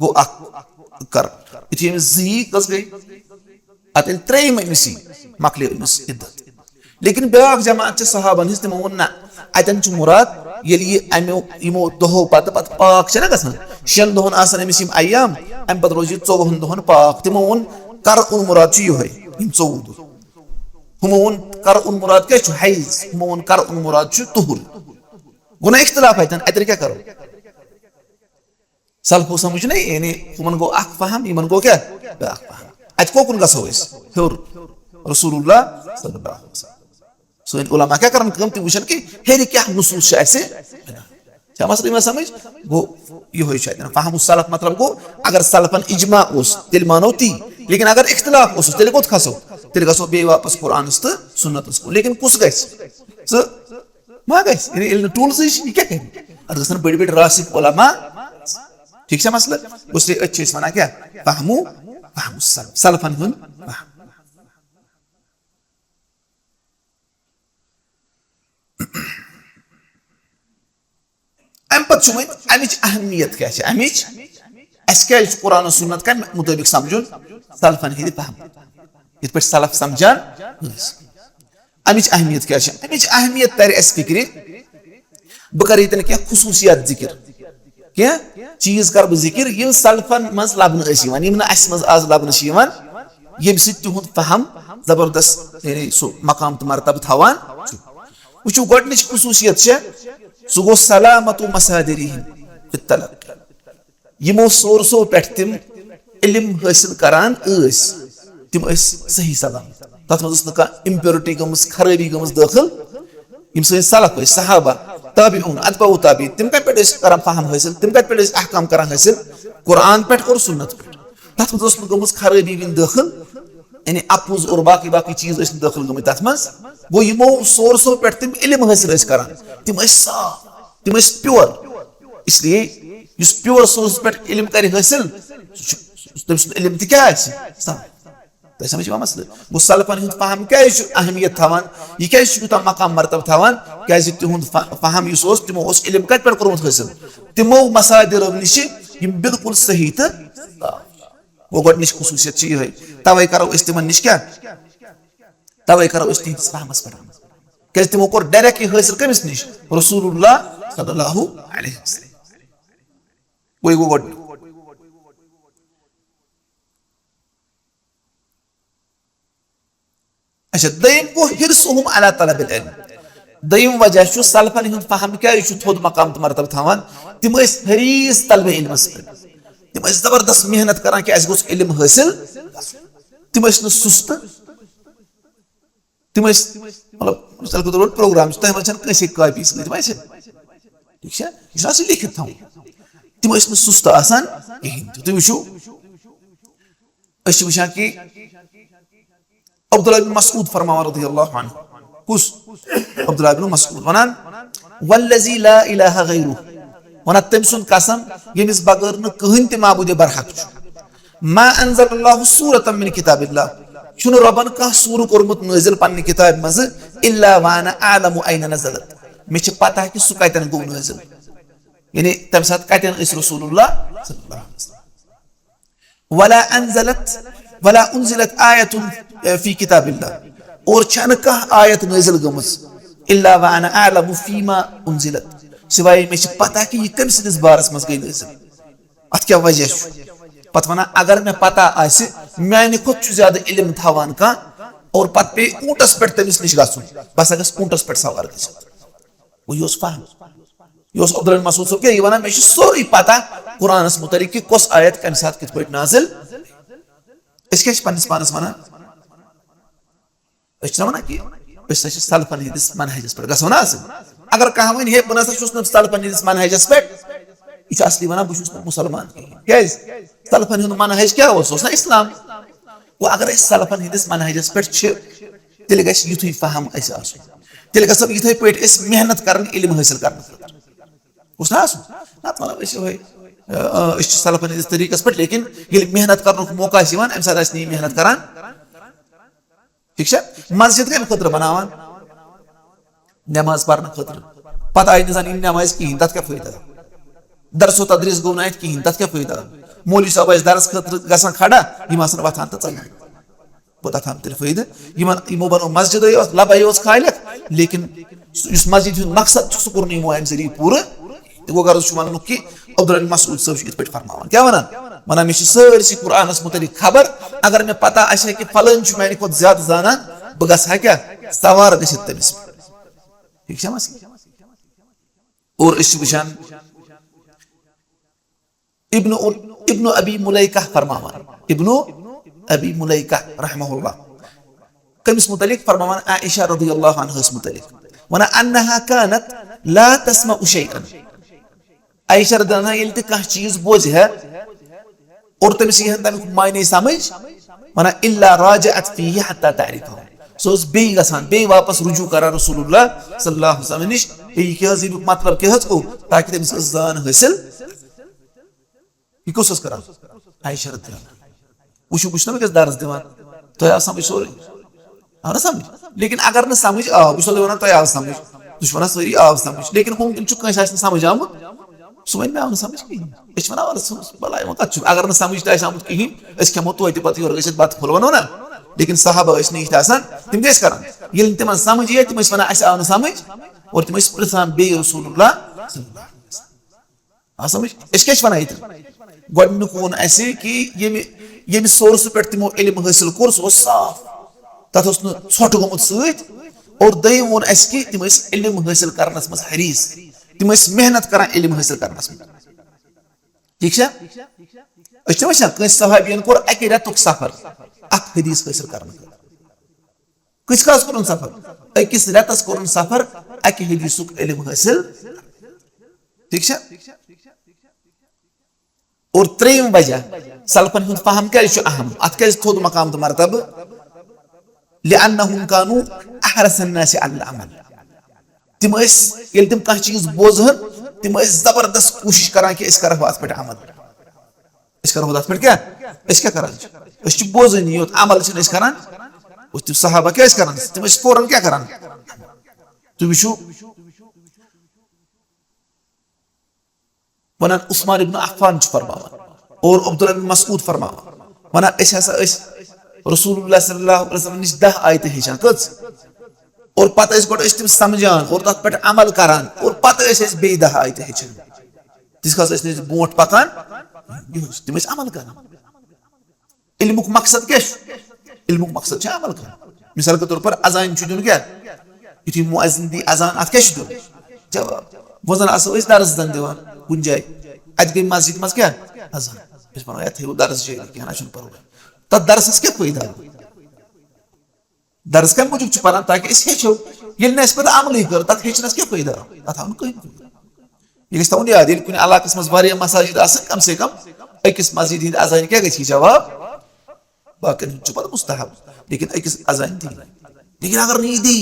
गो अख कर यमिस जी कस गई अतन त्रे यमिसी मकले यमिस इद्दत लेकिन ब्याक जमात छ सहाबन हिस तम वन्ना अतन छु मुराद यलि यमो दोहो पत पाक छ ना गसन शन दोहन आसन यमिस यम अयाम अम पद रोज 14 दोहन पाक तम वन कर उन मुराद छ योय यम 14 हम वन कर उन मुराद क्या छु हैज हम वन कर उन मुराद छु तुहुल गुना इख्तिलाफ है अतर क्या करो सल्फो समझ नहीं यानी हुमन गो अख फहम यमन गो क्या अख फहम अत कोकुन गसो इस हुर रसूलुल्लाह सल्लल्लाहु अलैहि वसल्लम सो इन उलमा क्या करन कम ती वशन कि हेरी क्या नुसूस है ऐसे क्या मसला में समझ गो ये हो शायद फहम सलफ मतलब गो अगर सलफन इजमा उस तिल मानोती लेकिन अगर इख्तिलाफ उस तिल कोत खसो तिल गसो बे वापस कुरान स्त सुन्नत को लेकिन कुछ गइस सो मा गइस इन टूल्स ये क्या कह अगर सन बड़ी बड़ी रासिक उलमा ठीक है मसला उससे अच्छे से मना क्या फहमु सलफ सलफन हुन अम पत छुम अमिच अहमियत क्या है अमिच अस क्या कुरान और सुन्नत का मुताबिक समझुन सलफन हिद फहम इत पे सलफ समझान अमिच अहमियत क्या है अमिच अहमियत तर अस फिक्र बकर इतन क्या खुसूसियत जिक्र क्या चीज कर जिक्र यम सलफन मज लबन यम यम अस मज आज लबन यम तुंद फहम जबरदस्त सो मकाम तो मरतब थवान वो गोडनिच खुसूसियत सह गो सलामत मसादिरिहिम फित्तलक यमो सोर्सो पे तिम इल्म हासिल करान तिम सही सलाम तथ मज इम्प्योरिटी गमस खराबी गमस दाखिल यम सन सलफ सहाबा ताबिऊन अतबाउ ताबी तिम कत पे करान फहम हासिल तिम कत पे अहकाम करान हासिल कुरान पे और सुन्नत पे तथ मज गमस खराबी विन दाखिल यानी अपूज और बाकी बाकी चीज दाखिल गम तथ मज गो यमो सोर्सो पे तिम इल्म हासिल करान तिम साफ तिम प्योर इसलिए इस प्योर सोर्स पे इल्म कर हासिल तम इल्म त क्या तो समझ मसल गो सलफन हुंद फहम क्या अहमियत थवान यह क्या यूत मकाम मरतब थवान क्या तिहुंद फहम तमो इल्म कत पे कोर्मुत हासिल तिमो मसादिर नश बिल्कुल सही तो गो गोडनिच खुसूसियत यह तवे करो तिमन नश क्या तवे करो तिहस फहमस पे क्या तिमो कोर डायरेक्टली हासिल कमिस नश रसूलुल्लाह सल्लल्लाहु अलैहि वसल्लम वो गोड अच्छा दयम गो हिरसुहुम अला तलबिल इल्म दयम वजह छु सलफन हुंद फहम क्या छु थोद मकाम त मरतब थवान तिम हरीस तलब इल्मस पे तिम जबरदस्त मेहनत करान कि अस गोस इल्म हासिल तिम न सुस्त तिम मतलब मिसाल के तौर पर प्रोग्राम तह मन कसे कॉपी तिम ठीक है यह लिखित थो तिम न सुस्त आसान कहीं तुम वो वुचान कि अब्दुल्लाह बिन मसऊद फरमावा रज़ियल्लाहु अन्हु कुस अब्दुल्लाह बिन मसऊद वनान वल्लज़ी ला इलाहा गैरु वना तम सुन कसम यमिस बगर न कहीं ते माबूद बरहक मा अनज़लल्लाहु सूरतम मिन किताबिल्लाह शुनु रबन का सूर कोरमुत नाज़िल पन्नी किताब मज इल्ला वाना आलमु ऐन नज़लत मे पता है कि सु कतन गो नाज़िल यानी तम साथ कतन इस रसूलुल्लाह सल्लल्लाहु अलैहि वसल्लम वला उनज़िलत आयतुन फी किताबिल्लाह और छन का आयत नाज़िल गमस इल्ला व अना अअलमु फीमा उनज़िलत सिवाय मे पता कि यह कम सिस बारस मज गई नाज़िल अत क्या वजह पत वना अगर मैं पता आसे मैंने खुद ज्यादा इल्म थवान का और पत पे ऊंटस पे तमिस निश गसुन बस अगर ऊंटस पे सवार गस वो योस फहम योस अब्दुल्लाह मसूद सब क्या वना मे सोरी पता कुरानस मुतलिक कि कस आयत कम साथ कित पे नाज़िल इसके पन्निस पानस वना वना कि सलफन हिंदिस मनहजस पे गस वना अगर कह वन हे बह सलफन हिंदिस मनहजस पे यह असली वना बहुत मुसलमान क्या सलफन हुंद मनहज क्या ना इस्लाम वो अगर सलफन हिंदिस मनहजस पे तेल गि युथुय फहम तेल गो इथे पे मेहनत कर इल्म हासिल कर ना सलफन तरीकस पे, लेकिन ये मेहनत कर मौका अम सात मेहनत करान। ठीक मस्जिद कम खुद बनावान नमाज पढ़ने खुद पता आई नजान नमाज कहें तथ क्या फायदा दरसो तदरीस गो ना कहें तथ क्या फायदा मौलवी साहब दरस खुद ग खड़ा यम वथान तो चलान बो तथा तेल फायदा यमो बनो मस्जिद लबाई खालिक लेकिन मस्जिद मकसद सह कोर यमो अम जरिए पूरा गो गर्ज वन कि अब्दुल मसूद साहब इत पे फरमान क्या वन वन मे सारी कुरानस मुतलिक खबर अगर मे पता आए कि फलन मे खुद ज्यादा जाना बह गा क्या सवार गसित तमिस ठीक और वुचान इब्नु अबी मुलैका फरमान इब्नु अबी मुलैका रहमहुल्लाह कमिस मुतलिक फरमान आयशा रदियल्लाहु अन्हा मुतलिक वन अन्नहा कानत ला तस्मअ शैअन आयशा रदियल्लाहु अन्हा यदि कह चीज बोझ है और तमिस यह तमिक मायने समझ वन इल्ला राजअत फीहि हत्ता तारिफहु सो बे गसान बे वापस रुजू करा रसूलुल्लाह सल्लल्लाहु अलैहि वसल्लम निश ये मतलब क्या को ताकि तमिस जान हासिल यह करा आयशा रदियल्लाहु वुचु ना मैं दर्स दिवान तो आव समझ सोरे आव ना समझ लेकिन अगर न समझ आव बस वन तो आव समझ तुम वन सारी आव समझ लेकिन हम समझ आमुत सह वन मे आव समझ कहें वन भला कत अगर न समझ तो आमुत कहें खमो तो पे योर गत बत फुल वनो ना लेकिन साहबा तम गए करान ये तिम समझ ये तम वन आव न समझ और तम पृथान बे रसूलुल्लाह समझ क्या वन ये गोडनुक वोन कि ये सोर्स पे तमो इल्म हासिल कोर सह साफ तथ ोट गोमुत सत और दम वोन कि तम इल्म हासिल करनस मज हरीस तम मेहनत कर इल्म हासिल करनस ठीक वचान सहाबियन कोर अक रेतुक सफर अख हदीस हासिल कर कस काज कोर सफर अकिस रेतस कोर सफर अक हदीसुक इल्म हासिल ठीक और त्रेम वजह सलफन हुंद फहम क्या अहम अत क्या थोद मकाम तो मरतब लिअन्नहुम कानू अहरसन नास अल अमल तम तम कह चीज बोजहन तम जबरदस्त कोशिश करान कि करो अत पे अमल करो अत पे क्या करान बोजन योत अमल करान तम सहाबा क्या करान तम फौरन क्या करान तुम वो वन उस्मान इब्न अफ़्फ़ान फरमान और अब्दुल्लाह बिन मसऊद फरमान वन रसूलुल्लाह सल्लल्लाहु अलैहि वसल्लम निश 10 आयत हेचान कच और पता गोड तम समझान और तथ पे अमल करान और पता बे 10 आयत हेचान तिस बोट पकान तम अमल करान इल्मुक मकसद क्या इल्मुक मकसद अमल करान मिसाल के तौर पर अजान दिन क्या यु मुअज्जिन दी अजान अत क्या दिन जवाब वो जन दर्स दन दिवान कुन जाए अत गई मस्जिद मज क्या अजान वन ये दर्स जाए क्या पर्व तथ दर्सस क्या फायदा दर्स कम मूजूब पान ताकि हेचो ये पे अमल कर तथ हेचनस क्या फायदा तथ आव कहीं यह गो याद कुन इलाकस मज मसाजिद कम से कम अकिस मस्जिद हिंद अजान क्या गई जवाब बाकन पे मुस्तहब लेकिन अकिस अजान दी लेकिन अगर नहीं दी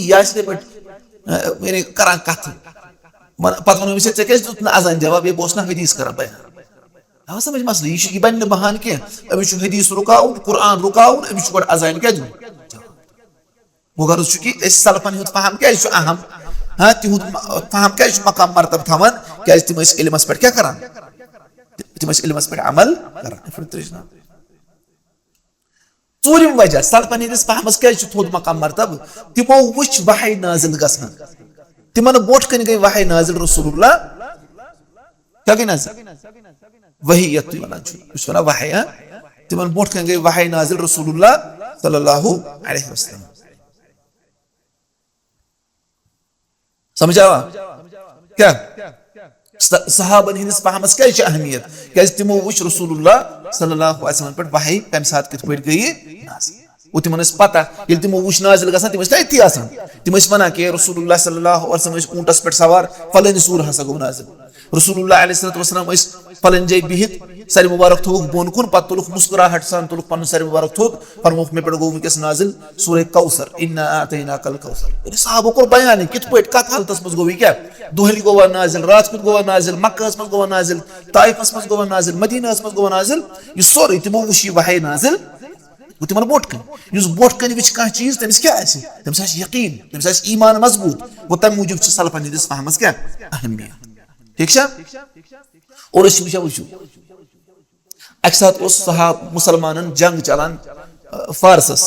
पे करान कथ पे वो दुत अजान जवाब ये बह हदीस कर बयान आव समझ मसल यह बन बहान कह अमिस हदीस रुकाउन कुरान रुकाउन अमिस गो अजान क्या दिन वो गर्ज कि सलफन हुंद फहम क्या अहम हाँ तिहुद फहम क्या मकाम मरतब थवान क्या तम इल्मस पे क्या करान तम इल्मस पे अमल करान ूरम वजह सलफन हंदिस फहमस क्या थोद मकाम मरतब तमो वुच वही नाजिल गसान तिमन बोट कन गई वही नाजिल रसूलुल्लाह क्या गई नाजिल वही यत वन वही तिमन बोट कन गई वही नाजिल रसूलुल्लाह सल्लल्लाहु अलैहि वसल्लम समझावा क्या सहाबन हंदिस फहमस क्या अहमियत क्या तमो वुच रसूलुल्लाह सल्लल्लाहु अलैहि वसल्लम पे वही कम सात कित पे गई नाजिल वो तिमन पता ये तमो वुच नाजिल गसान तम तथी तम वन कि रसूलुल्लाह सल्लल्लाहु अलैहि वसल्लम ऊंटस पे सवार फलानी सूर हसा गो नाजिल रसूलुल्लाह अलैहि वसल्लम फलन जय बिहित सर मुबारक थोक बोन कुन पत तुलुक मुस्कुराहट सान तुलुक पन सर मुबारक थोक फरमोक मे पे गो वस नाजिल सूरह कौसर इन्ना आतैना कल कौसर साहब को बयान कित पे कत हालतस मज गो क्या दोहली गो नाजिल रात कुत गो नाजिल मक्का मज गो नाजिल ताइफ मज गो नाजिल मदीना मज गो नाजिल ये सोरे तिमो वशी वही नाजिल गो तिमन बोट कन बोट कन विच कह चीज तमिस क्या तमिस यकीन तमिस ईमान मजबूत गो तम मूजब सलफन हिंदिस फहमस क्या अहमियत ठीक और वुचु अक सात सहाब मुसलमान जंग चलान फारसस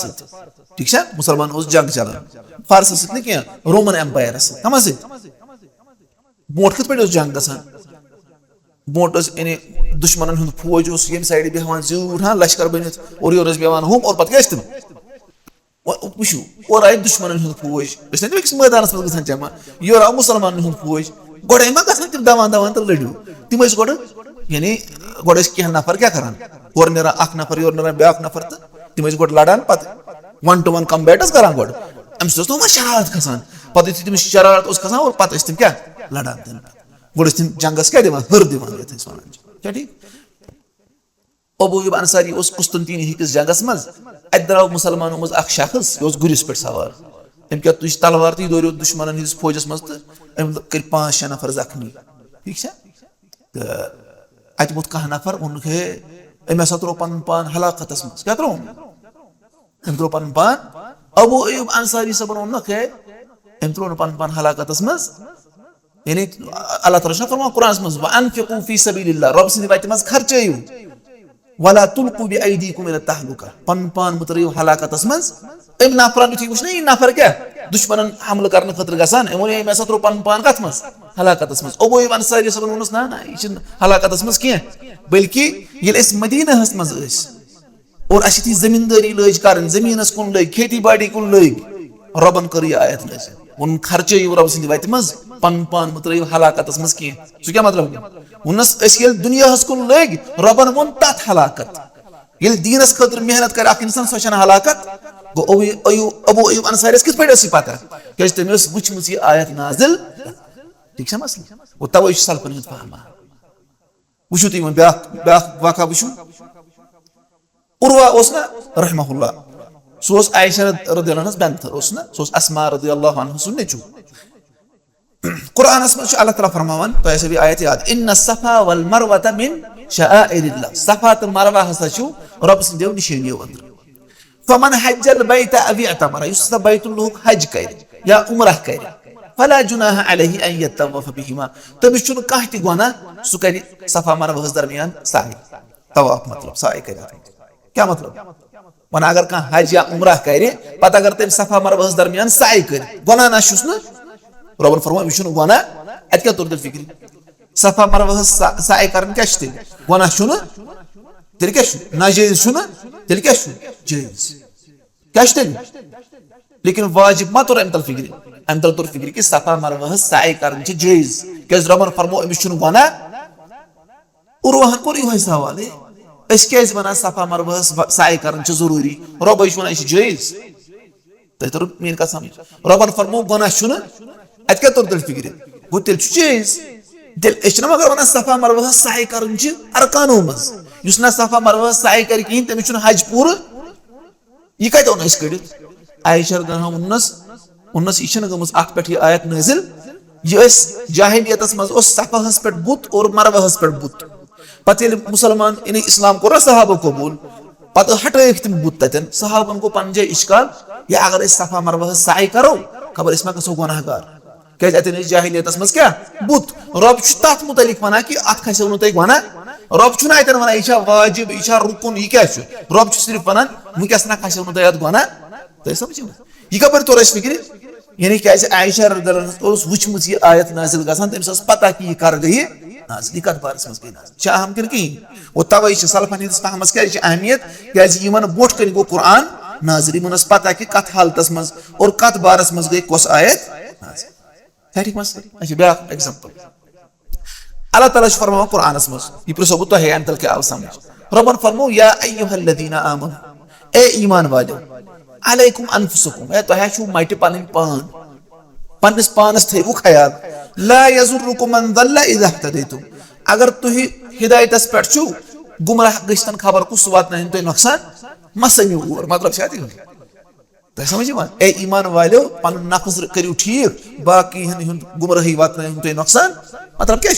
ठीक मुसलमान जंग चलान फारसस ना क्या रोमन एम्पायर कम ब्रोट कत पे जंग ग ब्रोट यानी दुश्मन हूं फौज ये साइड बेहान जूर हाँ लश्कर बनित और योर बेहान हम और पे तम वुचु और आये दुश्मन हूं फौज अकिस मैदान मज ग जमा योर आव मुसलमान हूं फौज गोड़े मा ग तम दवान दवान तो लड़ो तम गो यानी गोड़ कह नफर क्या करान और नेरा अख नफर योर नेरा ब्याक नफर तो तम गो लड़ान पत 1-to-1 कम्बैट करान गोड़ अम्स शरारत खसान पे तम शरारत खसान और पे तम क्या लड़ान गोड़ तम जंगस क्या दिवान हर दिवान क्या ठीक अबू अय्यूब अंसारी कुस्तुनतीनी किस जंगस मज अत द्राव मुसलमानों मज अख शख्स गुरिस पे सवार अम क्या तुझ तलवार तुम दौरियो दुश्मन हंदिस फौजस मज तो अम कर 5-6 नफर जख्मी ठीक तो अत वोत कह नफर वोन अम हसा त्रो पन पान हलाकतस मज क्या त्रो अम त्रो पन पान अबू अय्यूब अंसारी सबन वोन अम त्रो पन पान हलाकतस मज यानी अल्लाह ताला फरमान कुरान मज वअनफिकू फी सबीलिल्लाह रब सिंद वत मज खर्चयू वला तुल्कू बिअयदीकुम इला तहलुका पन पान मुतरियो हलाकतस मज अम नफरन थी वुचना ये नफर क्या दुश्मन हमल करने खतर गसान अम वो मे त्रो पन पान कत मज हलाकतस मज अबू अय्यूब अंसारी सबन वोनस ना ये हलाकतस मज क्या बल्कि ये मदीना मज और अस जमींदारी लज कर जमीनस कुन लग खेती बाड़ी कुन लग रबन कर यह आयत लज वोन खर्च रब सिंद वत मज पन पान मुतरियो हलाकतस मज कह सह क्या मतलब वोनस दुनिया कुन लग रबन वोन तथ हलाकत ये दीनस खतर मेहनत कर इंसान सह हलाकत गो अबू अय्यूब अंसारी किस पे पता क्या तम वुचम यह आयत नाजिल ठीक मसल वो तवे सलफन हज फहमा वुचु तुम ब्या वाक़ा वुचु उर्वा ना रहमहुल्लाह सह आयशा रदियल्लाहु अन्हा बेंथर ना सह अस्मा रदियल्लाहु अन्हा सु नेचु कुरान मज अल्लाह ताला फरमान तो भी आयत याद इन्न सफा वल मरवा मिन शआइरिल्लाह सफा तो मरवा हसा रब सिंदेव निशानियों अंदर फमन हज्जल बैत अव इअतमर युस बैतुल्लाह हज कर या उम्रह कर फला जुनाह अलैहि अन यतवफ बिहिमा तमिस छु कह ति गुनाह सु कर सफा मरवा दरमियान साई तवाफ मतलब साई कर क्या मतलब वन अगर कह हज या उम्रह कर पत अगर तम सफा मरवा दरमियान साई कर गुनाह ना छुस न रबन फरमान यह छु गुनाह अत क्या तुर फिक्र सफा मरवा साई कर क्या गुनाह छु तेल क्या नाजायज छु तेल क्या जायज क्या लेकिन वाजिब मा तुर अम तल फिक्र कि सफा मरवा साई कर जायज क्या रबन फरमो अमिस छु गुनाह उर्वाहन कोर यह सवाल क्या वन सफा मरवा साई कर जरूरी रब वन जायज तुम तर मेन कत समझ रबन फरमो गुनाह छु अत क्या तुर तेल फिक्र गो तेल जायज तेल मगर वन सफा मरवा साई कर अरकानो मज युस ना सफा मरवा साई कर कहीं तमिस छु हज पूर यह कत ओन कड़ आयशा वनस यह गमस अत पे आयत नाजिल यह जाहिलियतस मज सफाहस पे बुत और मरवाहस पे बुत पे मुसलमान इन इस्लाम कोर सहाबो कबूल पे हटक तम बुत तन सहाबन को पन जाय इश्काल या अगर सफा मरवाहस साई करो खबर इसमें गो गुनाहगार क्या अतन जाहिलियतस मज क्या बुत रब तथ मुतलिक वन कि अत खसो नु तुम वन रब छु अतन वन यह वाजिब यह रुकुन यह क्या रब सिर्फ वन वनकस ना खसो नु तुम गुनाह तुम समझो यह कपर तोर फिक्र यानी क्या आयशा वुचम यह आयत नाजिल गसान तमिस पता कि यह कर गई नाजिल यह कत बारस मज गई नाजिल अहम कि कहीं वो तवे सलफन हंदिस फहमस क्या अहमियत क्या ब्रोट कन गो कुरान नाजिल यमन पता कि कत हालतस मज और कत बारस मज गई कस आयत नाजिल ठीक मसल ब्या एग्जाम्पल अल्लाह ताला फरमाओ कुरान मज यह प्रिसो बह तुह अम तल क्या आव समझ रबन फरमो या अय्युहल्लज़ीना आमनू ए ईमान वालो अलैकुम अनफुसकुम ए तुह छु मट पन पान पन्निस पानस थेवु ख्याल ला यजुरुकुम मन दल्ला इज़ा इह्तदैतुम अगर तुही हिदायतस पेट छु गुमराह गस्तन खबर को सुवात नहीं तो नुकसान मसनी और मतलब शायद तो समझ ए ईमान वाले पन नफ्स करू ठीक बाकी गुमराही वात नहीं तो नुकसान मतलब क्या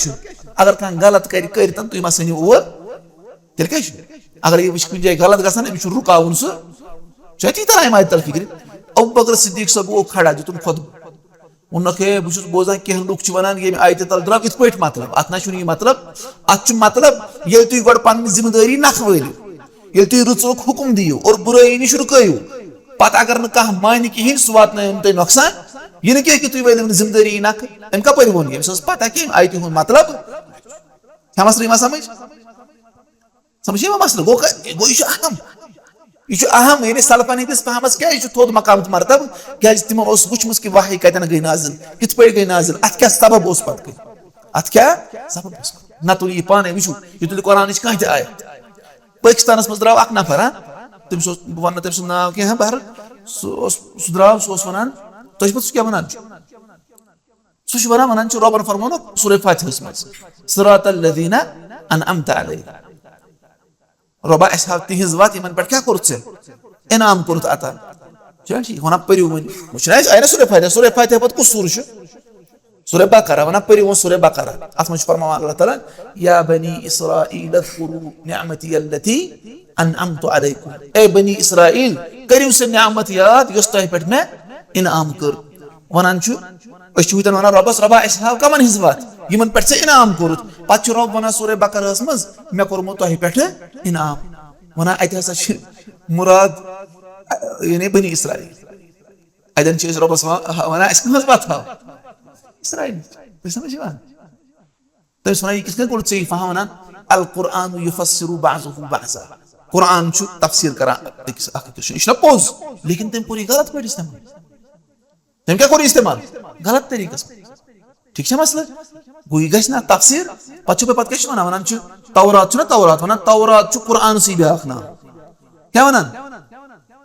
अगर कह गलत कर तुम मसनी और तेल क्या अगर ये कुछ जाए गलत गसान अमिस रुकावन सह ची तरह आयत तल फिक्र अबू बकर सिद्दीक सब वो खड़ा जो तुम खुद उनके बहुत बोजान कह लुक वन ये आयत तल द्राव इत पे मतलब अत ना मतलब अत मतलब ये तुम गो पन जिम्मेदारी नख वलियो ये तुम रुचुक हुक्म दियो और बुराई नश रुकयो पत अगर न कह मान कहें सह वात तुम नुकसान यह कह कि तुम वलियो जिम्मेदारी नख अम कपर वो पता कि आयत हूं मतलब क्या मसला समझ समझे मसला गो यह अहम यह अहम यानी सलफन हंदिस फहमस क्या थोद मकाम मरतब क्या तिमो वुचम कि वाही कतन गई नाजिल कित पे गई नाजिल अत क्या सबब पे अत क्या सबब न तुल यह पाने वो यह तुल कुरान कह आयत पाकिस्तान मज द्राव अख नफर तमिस वन तम सद नाव क्या बहर सह द्राव सह वन तुम सह क्या वन सह वन रबन फरमोन सूरह फातिहस मज सिरातल्लज़ीना अनअमत अलैहिम रबा तिज वात इन पे क्या कोर इनाम कोर अता वन परू वन आय सूरह फातिहा पे कुछ सूर सूरह बकरा वन परू सूरह बकरा अत मज फरमान अल्लाह ताला या बनी इस्राईल अज़्कुरू निअमती अल्लती अनअमतु अलैकुम ए बनी इस्राईल करियो से निअमत याद यस तह पे मे इनाम कर वनान वन रबस रबा कमन हिज वात यमन पे इनाम कोर पत रब वन सूरह बकरा मज मे कोरमो तह पे इनाम वन अत मुराद यानी बनी इस्राईल अतन रबस वन कह पत इस्राईल समझ तस वन किस कोर चे फहा वन अल कुरान युफस्सिरु बअज़ुहु बअज़ा कुरान तफसीर करा यह पोज लेकिन तम कोर गलत पे इस्तेमाल तम क्या कोर इस्तेमाल गलत तरीके ठीक है मसला गो यह गना तफसीर पे पे क्या वन तौरात तौरात वन तौरात कुरान से ब्या नाव क्या वन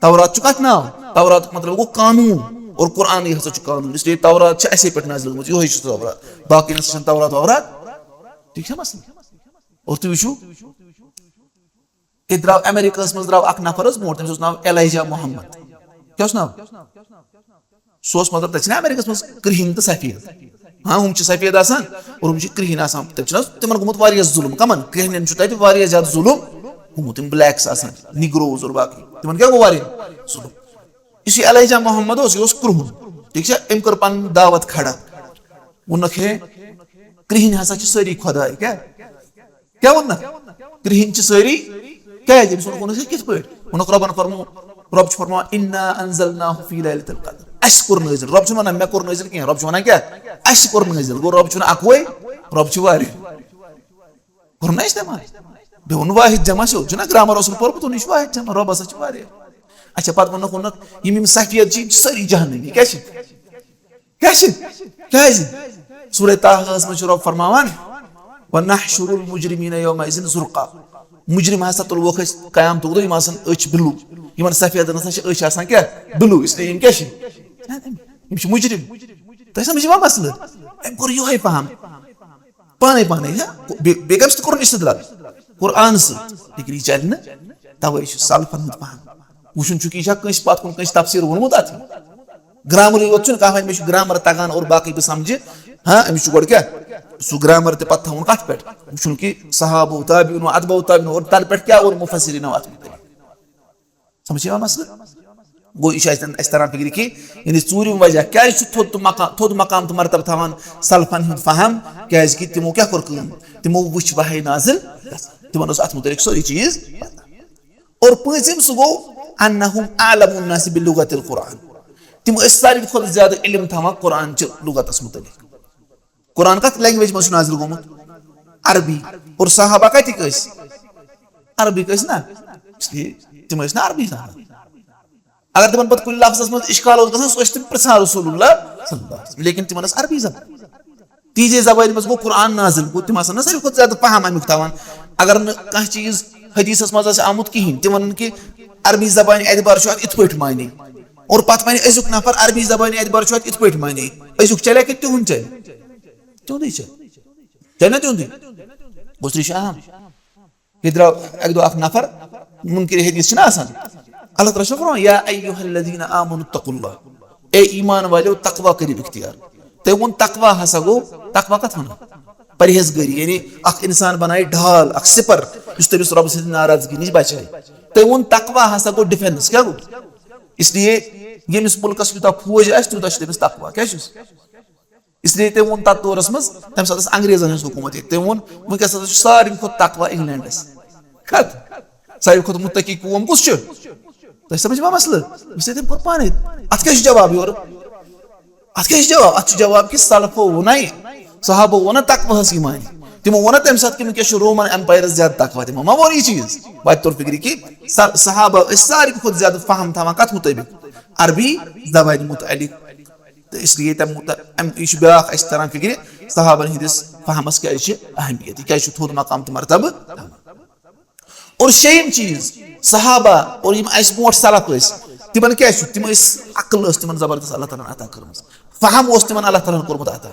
तौरात कत नाव तौरात मतलब गो कानून और कुरान यह हसा कानून इसलिए तौरात ऐसे पे नाजिल गो यही तौरात बाकी न तौरात वौरात ठीक है मसला और तुम वो ये द्राव अमेरिका मज द्राव अख नफर मोट तमिस नाव एलाइजा मोहम्मद क्या नाव सह मतलब तक अमेरिका मज कृहिन तो सफेद हाँ हम सफेद आसान और हम कृहिन आसान तिमन गोमुत जुल्म कमन कृहन ज्यादा जुल्म हम तम ब्लैक्स आसान निग्रोज और बाकी तिमन क्या गो जुल्म इस एलाइजा मोहम्मद यह कृहुन ठीक है अम कर पन दावत खड़ा वोनक हे कृहिन हसा सारी खुदाई क्या वन कृहिन सारी क्या कित पे वोनक रबन फरमो रब फरमा इन्ना अंज़लनाहु फी लैलतिल क़द्र अस कोर नाज़िल रब वन मे कोर नाज़िल कह रब वन क्या अस कोर नाज़िल गो रब अकवे रब कोर इस्तेमाल बे वन वाहिद जमा ना ग्रामर पोर्मुत वन वाहिद जमा रब हसा अच्छा पे वोनक यम सफेद सारी जहन्नमी क्या सूरह ताहा मज रब फरमान वनहशुरुल मुजरिमीन यौमइज़िन ज़ुर्क़ा मुजरिम हसा तुलवोख क़यामत दो यम आसान अच ब्लू इन सफेद अच आसान क्या ब्लू इसलिए यम क्या मुजरिम तुम समझ मसल अम कोर ये फहम पाने पाने बे कम कोर इस्तदलाल कुरान लेकिन यह चल तवे सलफन हूं फहम वुचन यह पत कुन तफसीर वोनमुत अत ग्रामर योत कह मे ग्रामर तगान और बाकी बह समझ हाँ अमिस गो क्या सह ग्रामर ते पत थवन कत पे वुचन कि सहाबो ताबीन अतबो ताबीन और तर पे क्या और मुफस्सिरीन अत समझ मसला गो यह तरह फिक्र कि यानी चूरिम वजह क्या थोद मकाम तो मरतब थवान सलफन हूं फहम क्या तिमो क्या कोर तिमो वुच वही नाजिल तिमन अत मुतलिक सारी चीज और पांचम सह गो अन्नहुम अअलमुन नास बिलुगतिल कुरान तिम सारी खुद ज्यादा इल्म थवान कुरान च लुगतस मुतलिक कुरान कत लैंग्वेज मज नाजिल गोमुत अरबी और सहाबा कतिक अरबी ना इसलिए तिम ना अरबी अगर तिमन पे कुछ लफ्ज़ मज इश्काल सह प्रसान रसूलुल्लाह सल्लल्लाहु अलैहि वसल्लम लेकिन तिमन अरबी जबान तीजे जबान मज गो कुरान नाजिल गो तिम सारी खुद ज्यादा फहम अमुक थवान अगर न कह चीज हदीस मज आमुत कहें तिम वन कि अरबी जबान एतबार इत पे माने और पत वन अजुक नफर अरबी जबान एतबार इत पे माने अजुक चले कि तुंद चल तुंदे चल ना तुंदे गुस्री अहम ये द्राव एक दो नफर मुनकिर हदीस अल्लाह ताला फरमान या अय्युहल्लज़ीना आमनुत्तकुल्लाह ए ईमान वालो तकवा करियो इख्तियार ते वो तकवा हसा गो तकवा कत वन परहेजगारी यानी अख इंसान बनाए ढाल अख सिपर जिस तमिस रब से नाराजगी निश बचाए ते वो तकवा हसा गो डिफेंस क्या गो इसलिए यमिस मुल्कस युता फौज आस तुता तमिस तकवा क्या इसलिए ते वो तत दौरस मज तम सात अंग्रेजन हज हुकूमत ते वो वनकस सारी खुद तकवा इंग्लैंडस कत सारी खुद मुत्तकी कौम कुछ तो समझ मा मसल तुम कोर पान अत क्या जवाब योर अत क्या जवाब अत जवाब कि सलफो वन सहाबो वन तकवा ईमान तमो वन तम सात कि रोमन एम्पायर ज्यादा तकवा तमो मा वो चीज बात तौर फिक्र कि सहाबा सारी खुद ज्यादा फहम था कत मुताबिक अरबी जबान मुतालिक तो इसलिए तम यह ब्या तरह फिक्र सहाबन हंदिस फहमस क्या अहमियत क्या थोद मकाम तो मरतब और शेम चीज सहाबा और ब्रो सलफ तिमन क्या तिम अकल तिमन जबरदस्त अल्लाह ताला अता कर्म फहम तिमन अल्लाह ताला कोरमुत अता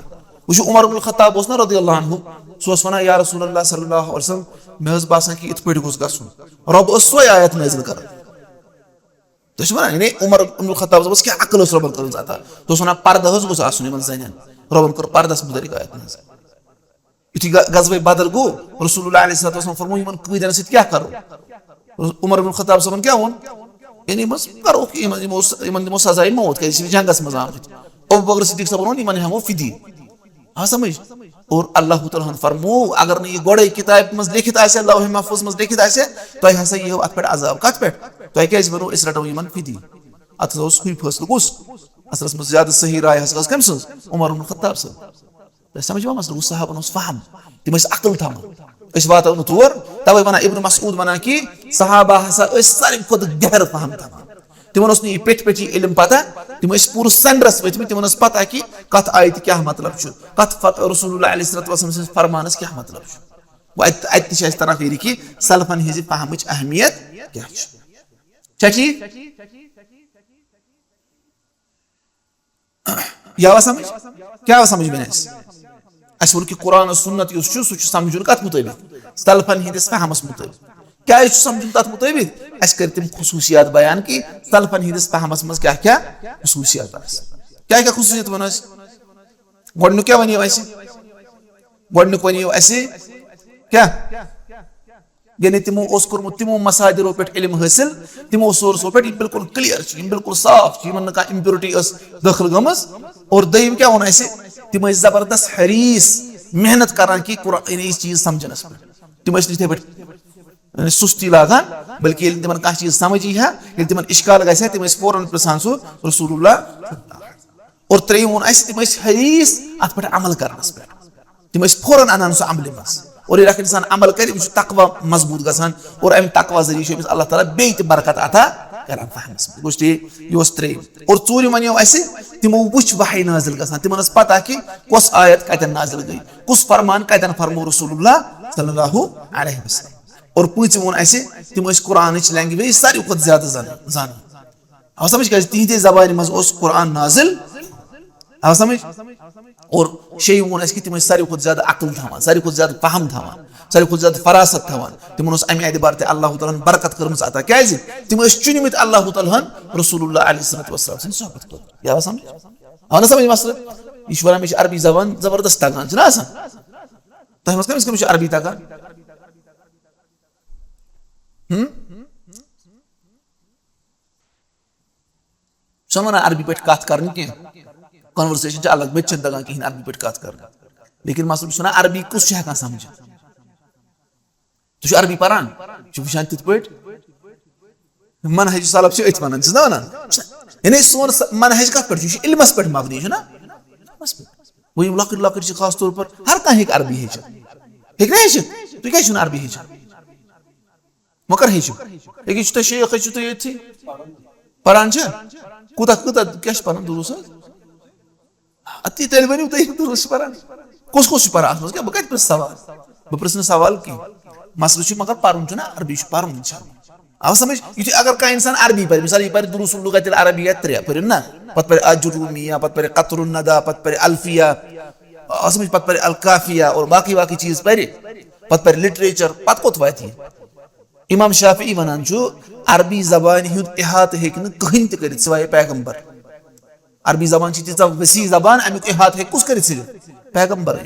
वो उमर इब्न खत्ताब ना रदियल्लाहु अन्हु सो वन या रसूलुल्लाह सल्लल्लाहु अलैहि वसल्लम मे बासान कि इत पे गोस गसुन रब सो आयत नाजिल कर तो यानी उमर इब्न खत्ताब क्या अकल रबन कर अता तो वन पर्दा गोस आसन जन रबन कर पर्दस मुतलिक आयत नाजिल युथि गज़वे बदर गो रसूलुल्लाह अलैहि वसल्लम फरमो यमन कूदन सत क्या करो उमर इब्न खत्ताब सबन क्या वोन यानी बस करो कि यमन सजाए मौत के जंगस मज आम अबू बकर सिद्दीक सबन वोन यमन हमो फिदी हाँ समझ और अल्लाह ताला फरमो अगर ये गोड़े किताब मज लिखित आसे लौह महफूज मज लिखित आसे तो हसा ये अत पे अजाब कत पे तो क्या वनो इस रटो यमन फिदी अत हुई फैसलो कुस असरस मज ज्यादा सही राय हस कम सज उमर इब्न खत्ताब सब समझ मसल सहाबन फहम तम अकल थमान वातो तौर तवे वन इब्न मसूद वन कि सहाबा हसा सारे खुद गहर फहम थमान तिमन पे पे इलम पता तम पूर संडरस वत तिमन पता कि कत आयत क्या मतलब कत रसूलुल्लाह अलैहि वसल्लम फरमानस क्या मतलब अत तरह फिर कि सलफन हज फहम अहमियत क्या ठीक या समझ क्या समझ में वो कि कुरान सुन्नत सह समझुन कत मुताबिक सलफन हंदिस फहमस मुताबिक क्या समझुन तथ मुताबिक कर तम खसूसियात बयान कि सलफन हंदिस फहमस मज क्या क्या खसूसियात क्या क्या खसूसियत वन गो क्या वनो गो वनो क्या यानी तमो कोर्मुत तमो मसादिरों पे इल्म हासिल तमो सोर्सों पे बिल्कुल क्लियर बिल्कुल साफ इन कह इम्प्योरिटी दाखिल गमज और दम क्या वन तम जबरदस्त हरीस मेहनत करान कि ये चीज समझनस पे तम इथे पे सुस्ती लागान बल्कि तम कह चीज समझ यह तम इश्काल ग तम फौरन पृछान सो रसूलुल्लाह और त्रेम वो तम हरीस अत पे अमल करनस पे तम फौरन अनान सो अमल मज और ये इंसान अमल कर तकवा मजबूत गसान और अम तकवा जरिए अल्लाह ताला बे बरकत अता करान फहमस गोष्ट ये त्रेम और चूर वनो तमो वुच वही नाजिल गसान तिमन पता कि कस आयत कतन नाजिल गई कुस फरमान कतन फरमो रसूलुल्लाह सल्लल्लाहु अलैहि वसल्लम और पूछम वो तम कुरान लैंग्वेज सारी खुद ज्यादा जान आव समझ तिहदे जबान मज कुरान नाजिल आव समझ और शे वो कि तम सारी खुद ज्यादा अकल थवान सारी खुद ज्यादा फहम थवान सारी खुद ज्यादा फरासत थवान तमन अमे एतबार अल्लाह ताला बरकत कर्म अता क्या तम चुनिमित अल्लाह ताला रसूलुल्लाह अलैहि वसल्लम सोहबत कर या समझ आव ना समझ मसल यह वन मे अरबी जबान जबरदस्त तगान तह कम अरबी तगान वन अरबी पे कत कर कन्वर्सेशन अलग मे तगान कहीं अरबी पे कत कर लेकिन मसल वन अरबी कुछ हेकान समझ तु अरबी पारान वुचान तिथ पे मनहज सलफ अथ वन ना वन यानी सोन मनहज कत पे इल्मस पे मबनी ना वो लकट लकट खास तौर पर हर कह अरबी हेच ना हेच तु क्या अरबी हेच मकर हेच लेकिन शेख ये पान कूत कूत क्या पान दुरुस अति तेल वन तुम दुरुस पान कस कस पान अत क्या बह सवाल बह पृन सवाल कह मसल मगर पर्न अरबी पर्न आव समझ यु अगर कह इंसान अरबी पर मिसाल पर दुरूस लुगत अरबिया 3 पर ना पत पर अजुरूमिया पत पर कतरुन नदा पत पर अल्फिया समझ पत पर अल काफिया और बाकी चीज पर पत पर लिटरेचर पत कोत वात इमाम शाफी वनान अरबी जबान हुंद इहात हेक न कहीं त करित सिवाय पैगंबर अरबी जबान तीजा वसी जबान अमुक इहात हेक कुस करित पैगंबर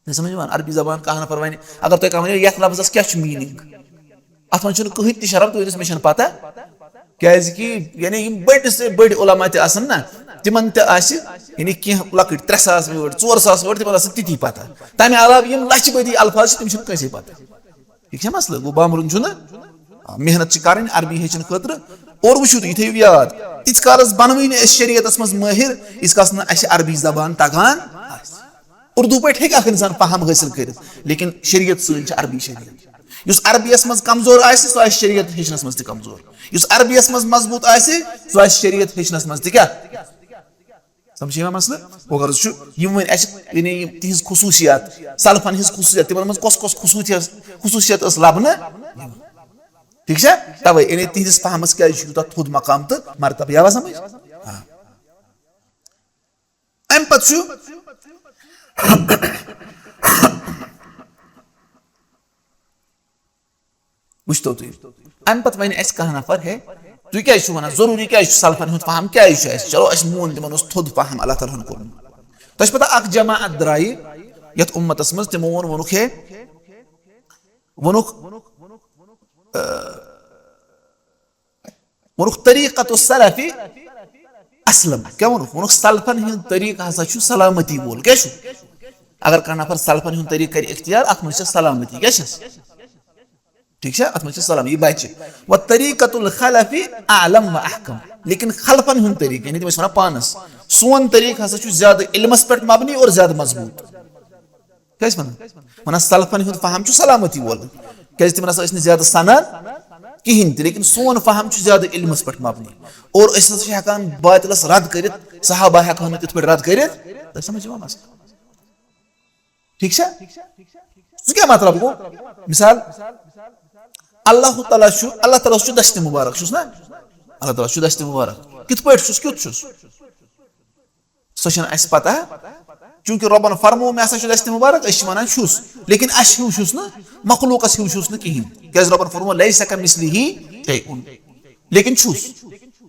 समझ अरबी जबान कह पर वन अगर तुम कह ये लफ्जस क्या मीनिंग अत मन कहीं त शरम तुस मे पता कि यानी बड़ से बड़ उलमा ना तिमन यानी कह लकट 3,000 वर्ड 4,000 वर्ड तिमन ती पता तमें अलाव लच बदी अल्फाज तम कैसे पता ठीक है मसल गो बामरुन मेहनत कर अरबी हेचन खतर और वुचु तुम थो याद तीस कालस बनवे शरीयत मज माहिर इस काल अरबी जबान तगान उर्दू पे इंसान फहम हासिल कर लेकिन शरीयत सन अरबी शरीयत युस अरबियस मज कमजोर आसे सो आसे शरीयत हेचनस मज कमजोर युस अरबियस मज मजबूत आसे सो आसे शरीयत हेचनस मज क्या समझे मसल वो गर्ज यानी तिज खसूसियात सलफन हिज खसूसियात तिमन मज कस कस खसूसियत लबन ठीक है तवे यानी तिज फहमस क्या थोद मकाम तो मरतब या समझ अम पत वुचतो तुम अम पत वन कह नफर है तुम क्या वन जरूरी क्या सलफन हुंद फहम क्या चलो मोन तिमन थोद फहम अल्लाह ताला कोर तुझ पता अख जमात द्राय यथ उम्मतस मज तिमो वनुख है वनुख तरीक़तु सलफी असलम क्या वनुख सलफन हुंद तरीक़ हसा सलामती बोल क्या अगर कह नफर सलफन हुंद तरीक़ कर इख्तियार अत मज सलामती क्या ठीक है अत मज सलाम ये बचे व तरीक़तुल खलफी आलम व अहकम लेकिन खलफन हुंद तरीक़ यानी तुम पानस सोन तरीक़ हसा ज्यादा इल्मस पे मबनी और ज्यादा मजबूत क्या वन सलफन हुंद फहम सलामती बोल क्या तिम ज्यादा सनान कहें लेकिन सोन फहम ज्यादा इल्मस पे मबनी और हेकान बातिलस रद्द कर सहाबा हेकान तिथ पे रद्द कर समझ ठीक है क्या मतलब गो मिसाल अल्लाह ताला दस्त मुबारक ना अल्लाह ताला दस्त मुबारक कित पे क्युत सो पता चूंकि रबन फरमो मे दस्त मुबारक वन लेकिन अस ना मखलूकस हिव ना कहें क्या रबन फरमो लैस कमिस्लिही शैउन लेकिन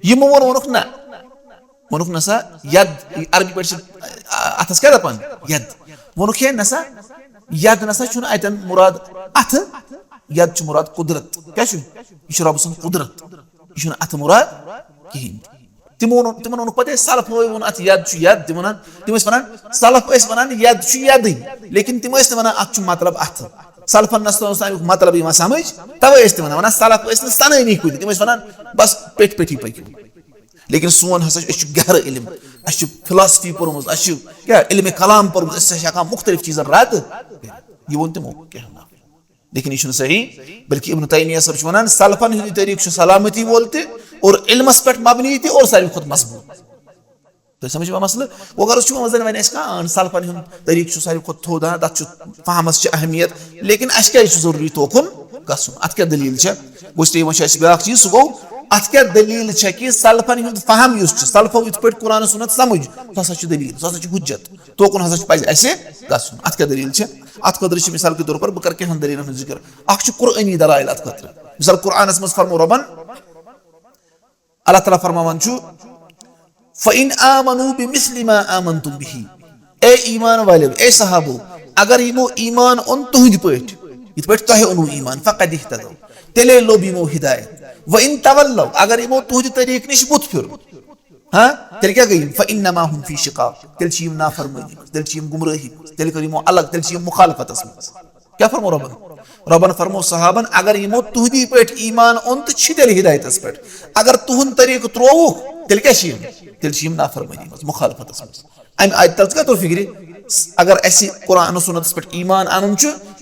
यमो वोनुख ना वोनुख नसा यद अरबी पे अथस क्या दपान यद वोनुख नसा यद नसा अतन मुराद अथ यद मुराद कुदरत क्या यह रब सद कुदरत यह अथ मुराद कहें तिमन वोन पे सलफ वो अत यद तिम वन सलफ वन यद यद लेकिन तिम वन अत मतलब अथ सलफन नमिक मतलब समझ तवे वन सलफ सनानी कुछ तिम वन बस पेट पेठी पकू लेकिन सोन हसा गहर इल्म अस फिलासफी पोर्मुत अस क्या इल्म कलाम पोर्मुत हेकान मुख्तलिफ चीजन रद्द यह वो तमो लेकिन यह सही बल्कि इब्न तैमिया सर वन सलफन हुंद तरीक़ सलामती वोल और इल्मस पे मबनी और सारे खुद मजबूत तो समझ मसल वो गर्ज वन सलफन हुंद तरीक़ सारे खुद थोद तथ फहमस अहमियत लेकिन अस क्या जरूरी तोकुन गसन अत क्या दलील वो ब्या चीज सह गो अत क्या दलील कि सलफन हुंद फहम सलफो इत पे कुरान सुन्नत समझ सह दलील सह हुज्जत तोकुन हसा पे गसन अत क्या दलील अत खतर मिसाल के तौर पर बह कर कह दलील हूं जिक्र अख कुरआनी दलाइल अत खतर मिसाल कुरानस मज फरमो रबन अल्लाह ताला फरमावन फ़इन आमनू बिमिस्लि मा आमनतुम बिही ए ईमान वाले ए सहाबो अगर यमो ईमान ओन तुहद पेट इत पेट तोहे ओनु ईमान फकद इहतदौ तेले लोब यमो हिदायत व इन तवल्लौ अगर यमो तुहद तरीक़ निश बुत फिर हां तेल क्या गई फ़इन्नमा हुम फी शिकाक तेल छी नाफरमानी तेल छी गुमराही तेल कर यमो अलग तेल छी मुखालफत क्या फरमो रबन फरमो सहाबन अगर यमो तुहदी पे ईमान ओन तो तेल हिदायत पे अगर तुहद तरीक़ त्रोव तेल क्या तेल नाफरमानी मुखालफत अम आयत तल क्या तो फिक्र अगर अस कुरान सुन्नत पे ईमान अन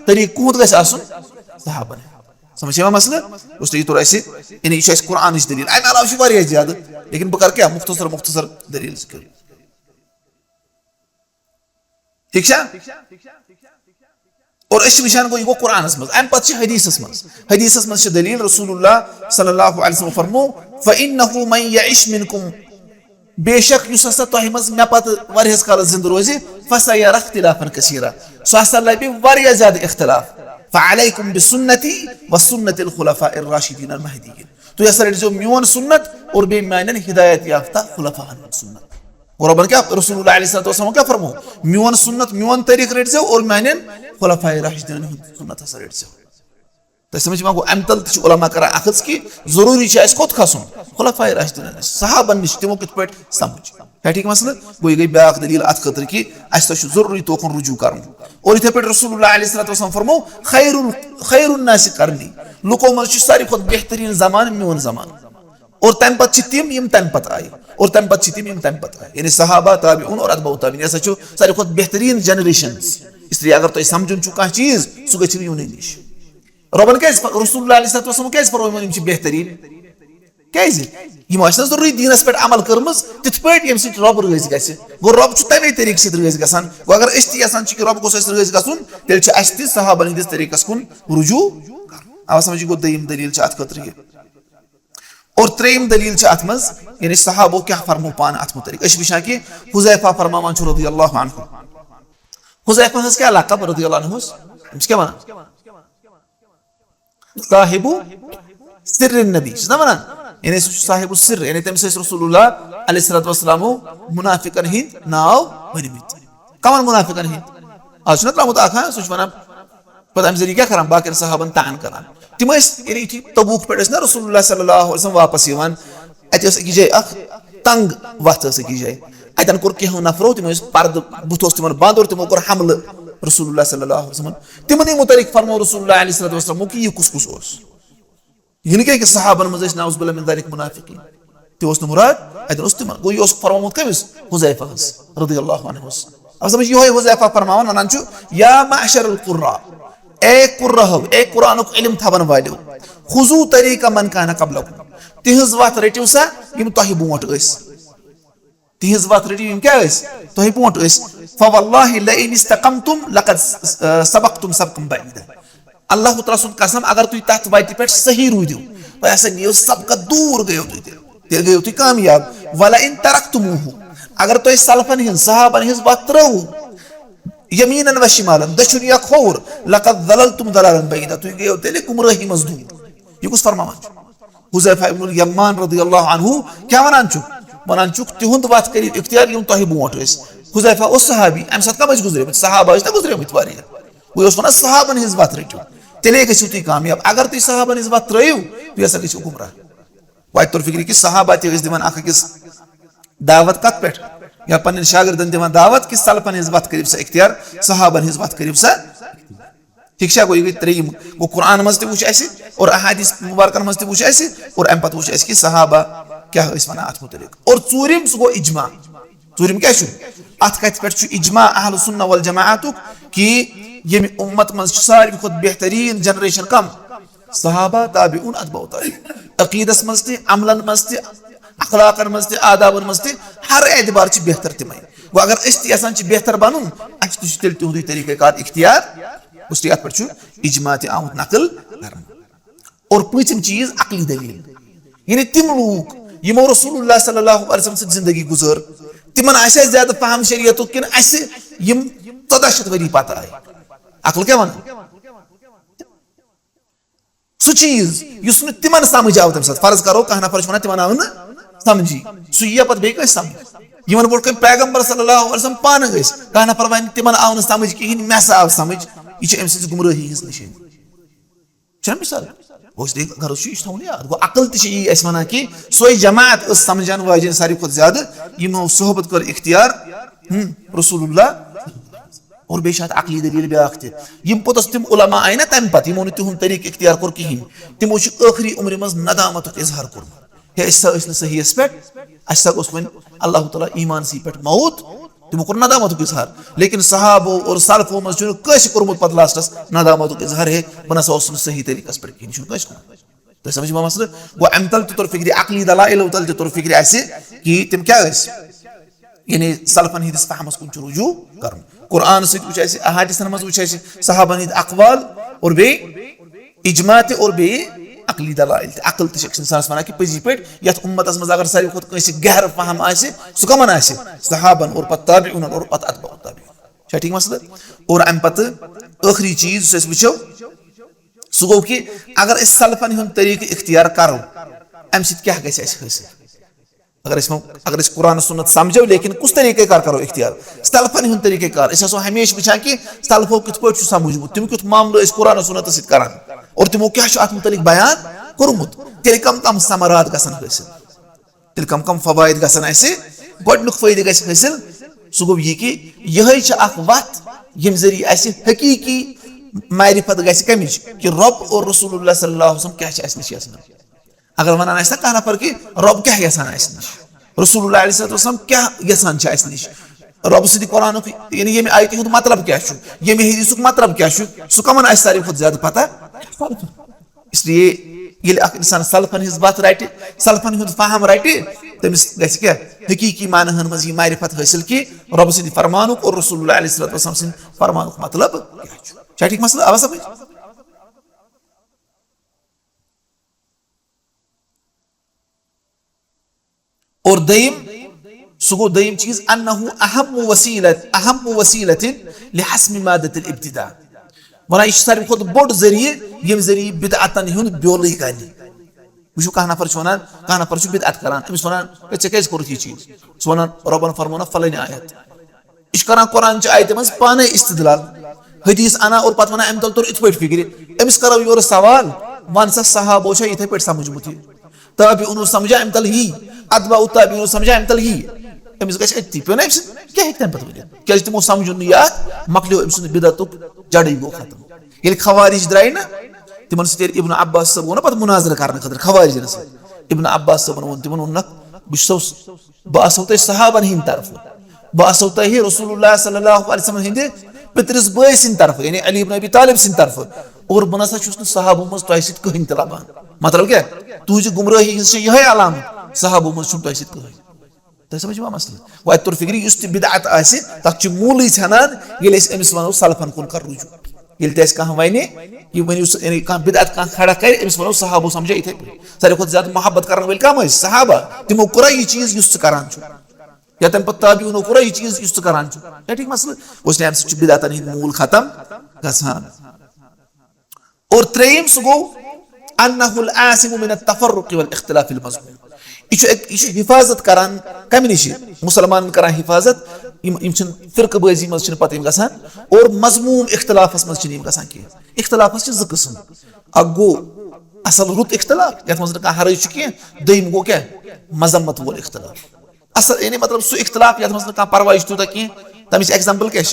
तरीक़ कुत गस सहाबन समझ मसल उस यह तौर यानी यह कुरान दलील अम अलाव ज्यादा लेकिन बह कर क्या मुख्तसर दलील ठीक और वुचान गो यह कुरानस मज अम पे हदीसस मज दलील रसूलुल्लाह सल्लल्लाहु अलैहि वसल्लम फरमो फइन्नहु मन यइश मिनकुम बेशक युस हसा तोह मज मे पत वारियस काल जिंद रोज फसयरा इख्तिलाफन कसीरा सो हसा लबि वारिया ज्यादा इख्तिलाफ फअलैकुम बिसुन्नति व सुन्नतिल खुलफाइर राशिदीन अल महदीय्यिन तो हसा रटो मियोन सुन्नत और बे मानन हिदायत याफ्ता खुलफान सुन्नत और रब्बन क्या रसूलुल्लाह अलैहि वसल्लम क्या फरमो मियोन सुन्नत मियोन तरीक रटो और मानन खुलफाए राशिदीन सुन्नत हसा रटो तो समझ में अम तल उलमा कर अखज कि जरूरी कोत खसन खुलफाए राशिदीन सहाबन निश तमो कित पे समझ क्या ठीक मसल गो यह गई ब्याक दलील अत खतर कि अस जरूरी तोकन रुजू कर और इथे पे रसूलुल्लाह अलैहि वसल्लम फरमो खैरुन नास करनी लुको मज सारी खुद बेहतरीन जमान मियोन जमान और तम पत तिम यम तम पत आए और तम पत तिम यम तम पत आए यानी सहाबा ताबिऊन और अतबा ताबिईन ऐसा सारी खुद बेहतरीन जनरेशंस इसलिए अगर तुम समझुन कह चीज सह गो यून निश रबन क्या रसूलुल्लाह अलैहि वसल्लम क्या फरमान बेहतरीन क्या जरूरी दीनस पे अमल कर्म तिथ पे यम सत रब रज गो रब तमे तरीक सत रज गसान गो अगर असान कि रब गोस रज गन तेल सहाबन हंदिस तरीकस कुन रुजू आवा समझ गो दयिम दलील अत खतर और त्रेयम दलील अत मज यानी सहाबो क्या फरमो पान अत मुतलिक वुचान कि हुज़ैफा फरमान रज़ियल्लाहु अन्हु हुज़ैफा हस क्या लक़ब रज़ियल्लाहु अन्हु क्या वनान साहिबु सिर्र नबी वन यानी साहिबु सिर्र यानी तम रसूलुल्लाह अलैहि वसल्लम मुनाफिकन हिंद नाव वनिमित कमन मुनाफिकन हिंद आज त्रुमुत अख सह वन पे अम जरिए क्या कर बाकी सहाबन तान कर तम यानी तबूक पे ना रसूलुल्लाह सल्लल्लाहु अलैहि वसल्लम वापस अत जाए तंग वत जाए अतन कोर कहो नफरो तम पर्द बुत तिमन बंद और तमो कोर हमल रसूलुल्लाह सल्लल्लाहु अलैहि वसल्लम तिमन मुतलिक फरमो रसूलुल्लाह अलैहि वसल्लम कि यह कुस यह क्या सहाबन मज नाउज़ुबिल्लाह मिन ज़ालिक मुनाफिकीन तह मुराद अतन तिमन गो यह फरमोत कमिस हुज़ैफास रज़ियल्लाहु अन्हु अब समझ यह हुज़ैफा फरमान वनान या माशरल कुर्रा ए कुर्रहो ए कुरानुक इल्म थवन वालो खुजू तरीका मन काना कबलकुम तिहज वत रटिव सा यम तोहि बोट तिहज वत रटिव यम क्या तोहि बोट फवल्लाहि लइन इस्तक़मतुम लक़द सबक़तुम सबक़म बईदा अल्लाह तआला सुन कसम अगर तुम तथ वत पे सही रूदियो तो ऐसा नियो सबका दूर गयो तेल गयो तुम कामयाब वला इन तरक्तुमुहु अगर तुम सलफन हिन सहाबन हिज वत त्रहु यमीनन व शिमालन दशुन या खोर लक़द ज़ललतुम ज़लालन बईदा तुम गयो तेल गुमराही मजदूर ये कुछ फरमान हुज़ैफा इब्नुल यमान रज़ियल्लाहु अन्हु क्या वनान तिहुंद वत कर इख्तियार यम तोहि बोट हुज़ैफा उस सहाबी अम सत कम गुजरे सहाबा गुजरेमत वारिया वो वन सहाबन हिज वत रटो तेले गो तुम कामयाब अगर तुम सहाबन हिज वत त्रयु तुम हसा गो गुमराह वत तोर फिक्र कि सहाबा दिवान अकिस दावत कत पे या पन्न शागिर्दन दिवान दावत कि सलफन हिज वत कर इख्तियार सहाबन हिज वत कर ठीक गो यह गई त्रेयम गो कुरान मज और अहादीस मुबारकन मज और अम पे वो कि सहाबा क्या वन अत मुतलिक और चूरिम सह गो इजमा चूरिम क्या अत कत पे इजमा अहल सुन्नह वल जमाअतुक कि यम उम्मत मज सारी खुद बेहतरीन जनरेशन कम सहाबा ताबिऊन अतबा ताबिईन अकीदस मज अमलन मज अखलाकन मज आदाबन मज हर एतबार बेहतर तमें गो अगर असान बेहतर बन तेल तुंद तरीक़ार इख्तियार उस पे इजमा आमुत नकल कर और पचम चीज अकली दलील यानी तिम लूक यमो रसूलुल्लाह सल्लल्लाहु अलैहि वसल्लम जिंदगी गुजर तिमन ज्यादा फहम शरीयतुक किन 1400 वरी पता आए अकल क्या वन सह चीज तिमन समझ आव तम फर्ज करो कह नफर वन तिमन आव समझी सह यह पे बे समझ यमन बोट पैगंबर सल्लल्लाहु अलैहि वसल्लम पान गए कह नफर वन तिमन आव समझ कहें मे आव समझ यह अम सज गुमराही हज निशानी मिसाल घर थवन याद गो अकल तह वन कि सोई जमात समझान वाजन सारी खुद ज्यादा यमो सोहबत कर इख्तियार रसूलुल्लाह और बे अकली दलील ब्याख तम पोतस तम उलमा आय ना तम पे यमो तिहुंद तरीक इख्तियार कोर कहें तमो आखिरी उम्र मज नदामत इजहार कोर्मुत हे सही पे वन अल्लाह ताला ईमान सी पे मौत तमो कोर नदामत इजहार लेकिन सहाबो और सलफो मज कोर्मुत पे लास्टस नदामत इजहार है बह ना सही तरीकस पे कहें तो समझ मसल गो अम तल तोर फिक्र अकली दलाइल तल तोर फिक्र कि तम क्या यानी सलफन हिंदिस फहमस कुन रुजू कर कुरान सत अहादिसन मज वो सहाबन हिंद अकवाल और बे इजमा और बे अकली दलाइल अकल इंसानस वन कि पजी पे ये उम्मतस मज अगर सारी खुद गहर फहम आसे सह कमन आसे सहाबन और पत ताबिऊन और पत अतबा ताबिऊन ठीक मसल और अम पत आखिरी चीज वो सह गो कि अगर सलफन हुंद तरीक इख्तियार करो अम सत क्या हासिल अगर कुरान सुन्नत समझो लेकिन कुछ तरीक़ेकार करो इख्तियार सलफन हुंद तरीक़ेकार हमेशा वुचान कि सलफो कित पे समझमुत तिम कुछ मामलो कुरान सुन्नत सत करान और तिमो क्या अत मुतलिक बयान कोर्मुत तेल कम कम समरात गसन हासिल तेल कम कम फवायद गसन गोडनुक फायदे गस हासिल सह गो यह कि यह वत यम जरिए हकीकी मारिफत गस कमिच कि रब और रसूलुल्लाह सल्लल्लाहु अलैहि वसल्लम क्या निश अगर वनान ना कह नफर कि रब क्या यसान निश रसूलुल्लाह अलैहि वसल्लम क्या यसान निश रब सद कुरान यानी ये आयत हुंद मतलब क्या ये हदीसुक मतलब क्या सह कमन आ सारी खुद ज्यादा पता इसलिए ये इंसान सलफन हिज बात रट सलफन हुंद फहम रट तमिस गस क्या हकीकी मानहन मज यह मारिफत हासिल कि रब सद फरमानुक और रसूलुल्लाह अलैहि वसल्लम सद फरमानुक मतलब क्या ठीक मसला आवा समझ और दयीम सह गो दयीम चीज अन्नहु अहम वसीलतिन लिहस्म मादतिल इब्तिदा वन यह सारी खुद बोड़ जरिए यम जरिए बिदअतन हुंद ब्योल गल वो कह नफर कह नफर बिदअत करान अमिस वन ऐ कोर यह चीज सह वन रबन फरमोना फलानी आयत यह करान कुरान आयत मज पाने इस्तदलाल हदीस अना और पत वन अम तल तोर इत पे फिक्र अमिस करो योर सवाल वन सा सहाबो इथे पे समझमुत ताबिऊन समझा अम तल ही अतबा ताबिऊन समझा अम तल ही अमिस गस अति पे ना क्या हेक तम पत वन क्या तमो समझुन याद मकलियो अम सुन बिदअतुक जड़ी गो खत्म ये खवारिज द्राय ना तिमन सत इब्न अब्बास सब गो ना पत मुनाजर करने खतर खवारिजन सत इब्न अब्बास सब वन तिमन वन बह आसो तह सहाबन हिंद तरफ बह आसो तह रसूलुल्लाह सल्लल्लाहु अलैहि वसल्लम हिंद पितरिस बय सिंद तरफ यानी अली इब्न अबी तालिब सिंद तरफ और बह नसा सहाबों मज तह सत कहीं त लबान मतलब क्या तुझ गुमराही यह अलाम सहाबों मज तह सत कहीं तह समझ मसला वो तोर फिक्र इस बिदअत तथ मूल ठान ये अमिस वनो सलफन कुन कर रुजू ये कह वन यानी कह बिदअत कह खड़ा कर अमिस वनो सहाबो समझा इथे सारे खुद ज्यादा मोहब्बत कर वल कम सहाबा तिमो कोरा यह चीज इस करान या तम पत ताबिऊन कोरा यह चीज इस करान ठीक मसला उस अम सत बिदअतन हिंद मूल खत्म गसान और त्रेयम सह गो अन्नहुल आसिमु मिन अत-तफर्रुक़ वल इख्तिलाफ़िल मज़मूम यह हिफाजत करान कम निश मुसलमान करान हिफाजत फिरकबाजी मज पत गसान और मजमूम इख्तिलाफस मज गसान कह इख्तिलाफस जो किस्म अ गो असल रुत इख्तिलाफ ये मज हर कह दम गो क्या मजम्मत वोल इख्तिलाफ असल यानी मतलब सह इख्तिलाफ ये मज परवाह तूत कह तमिच एग्जाम्पल क्या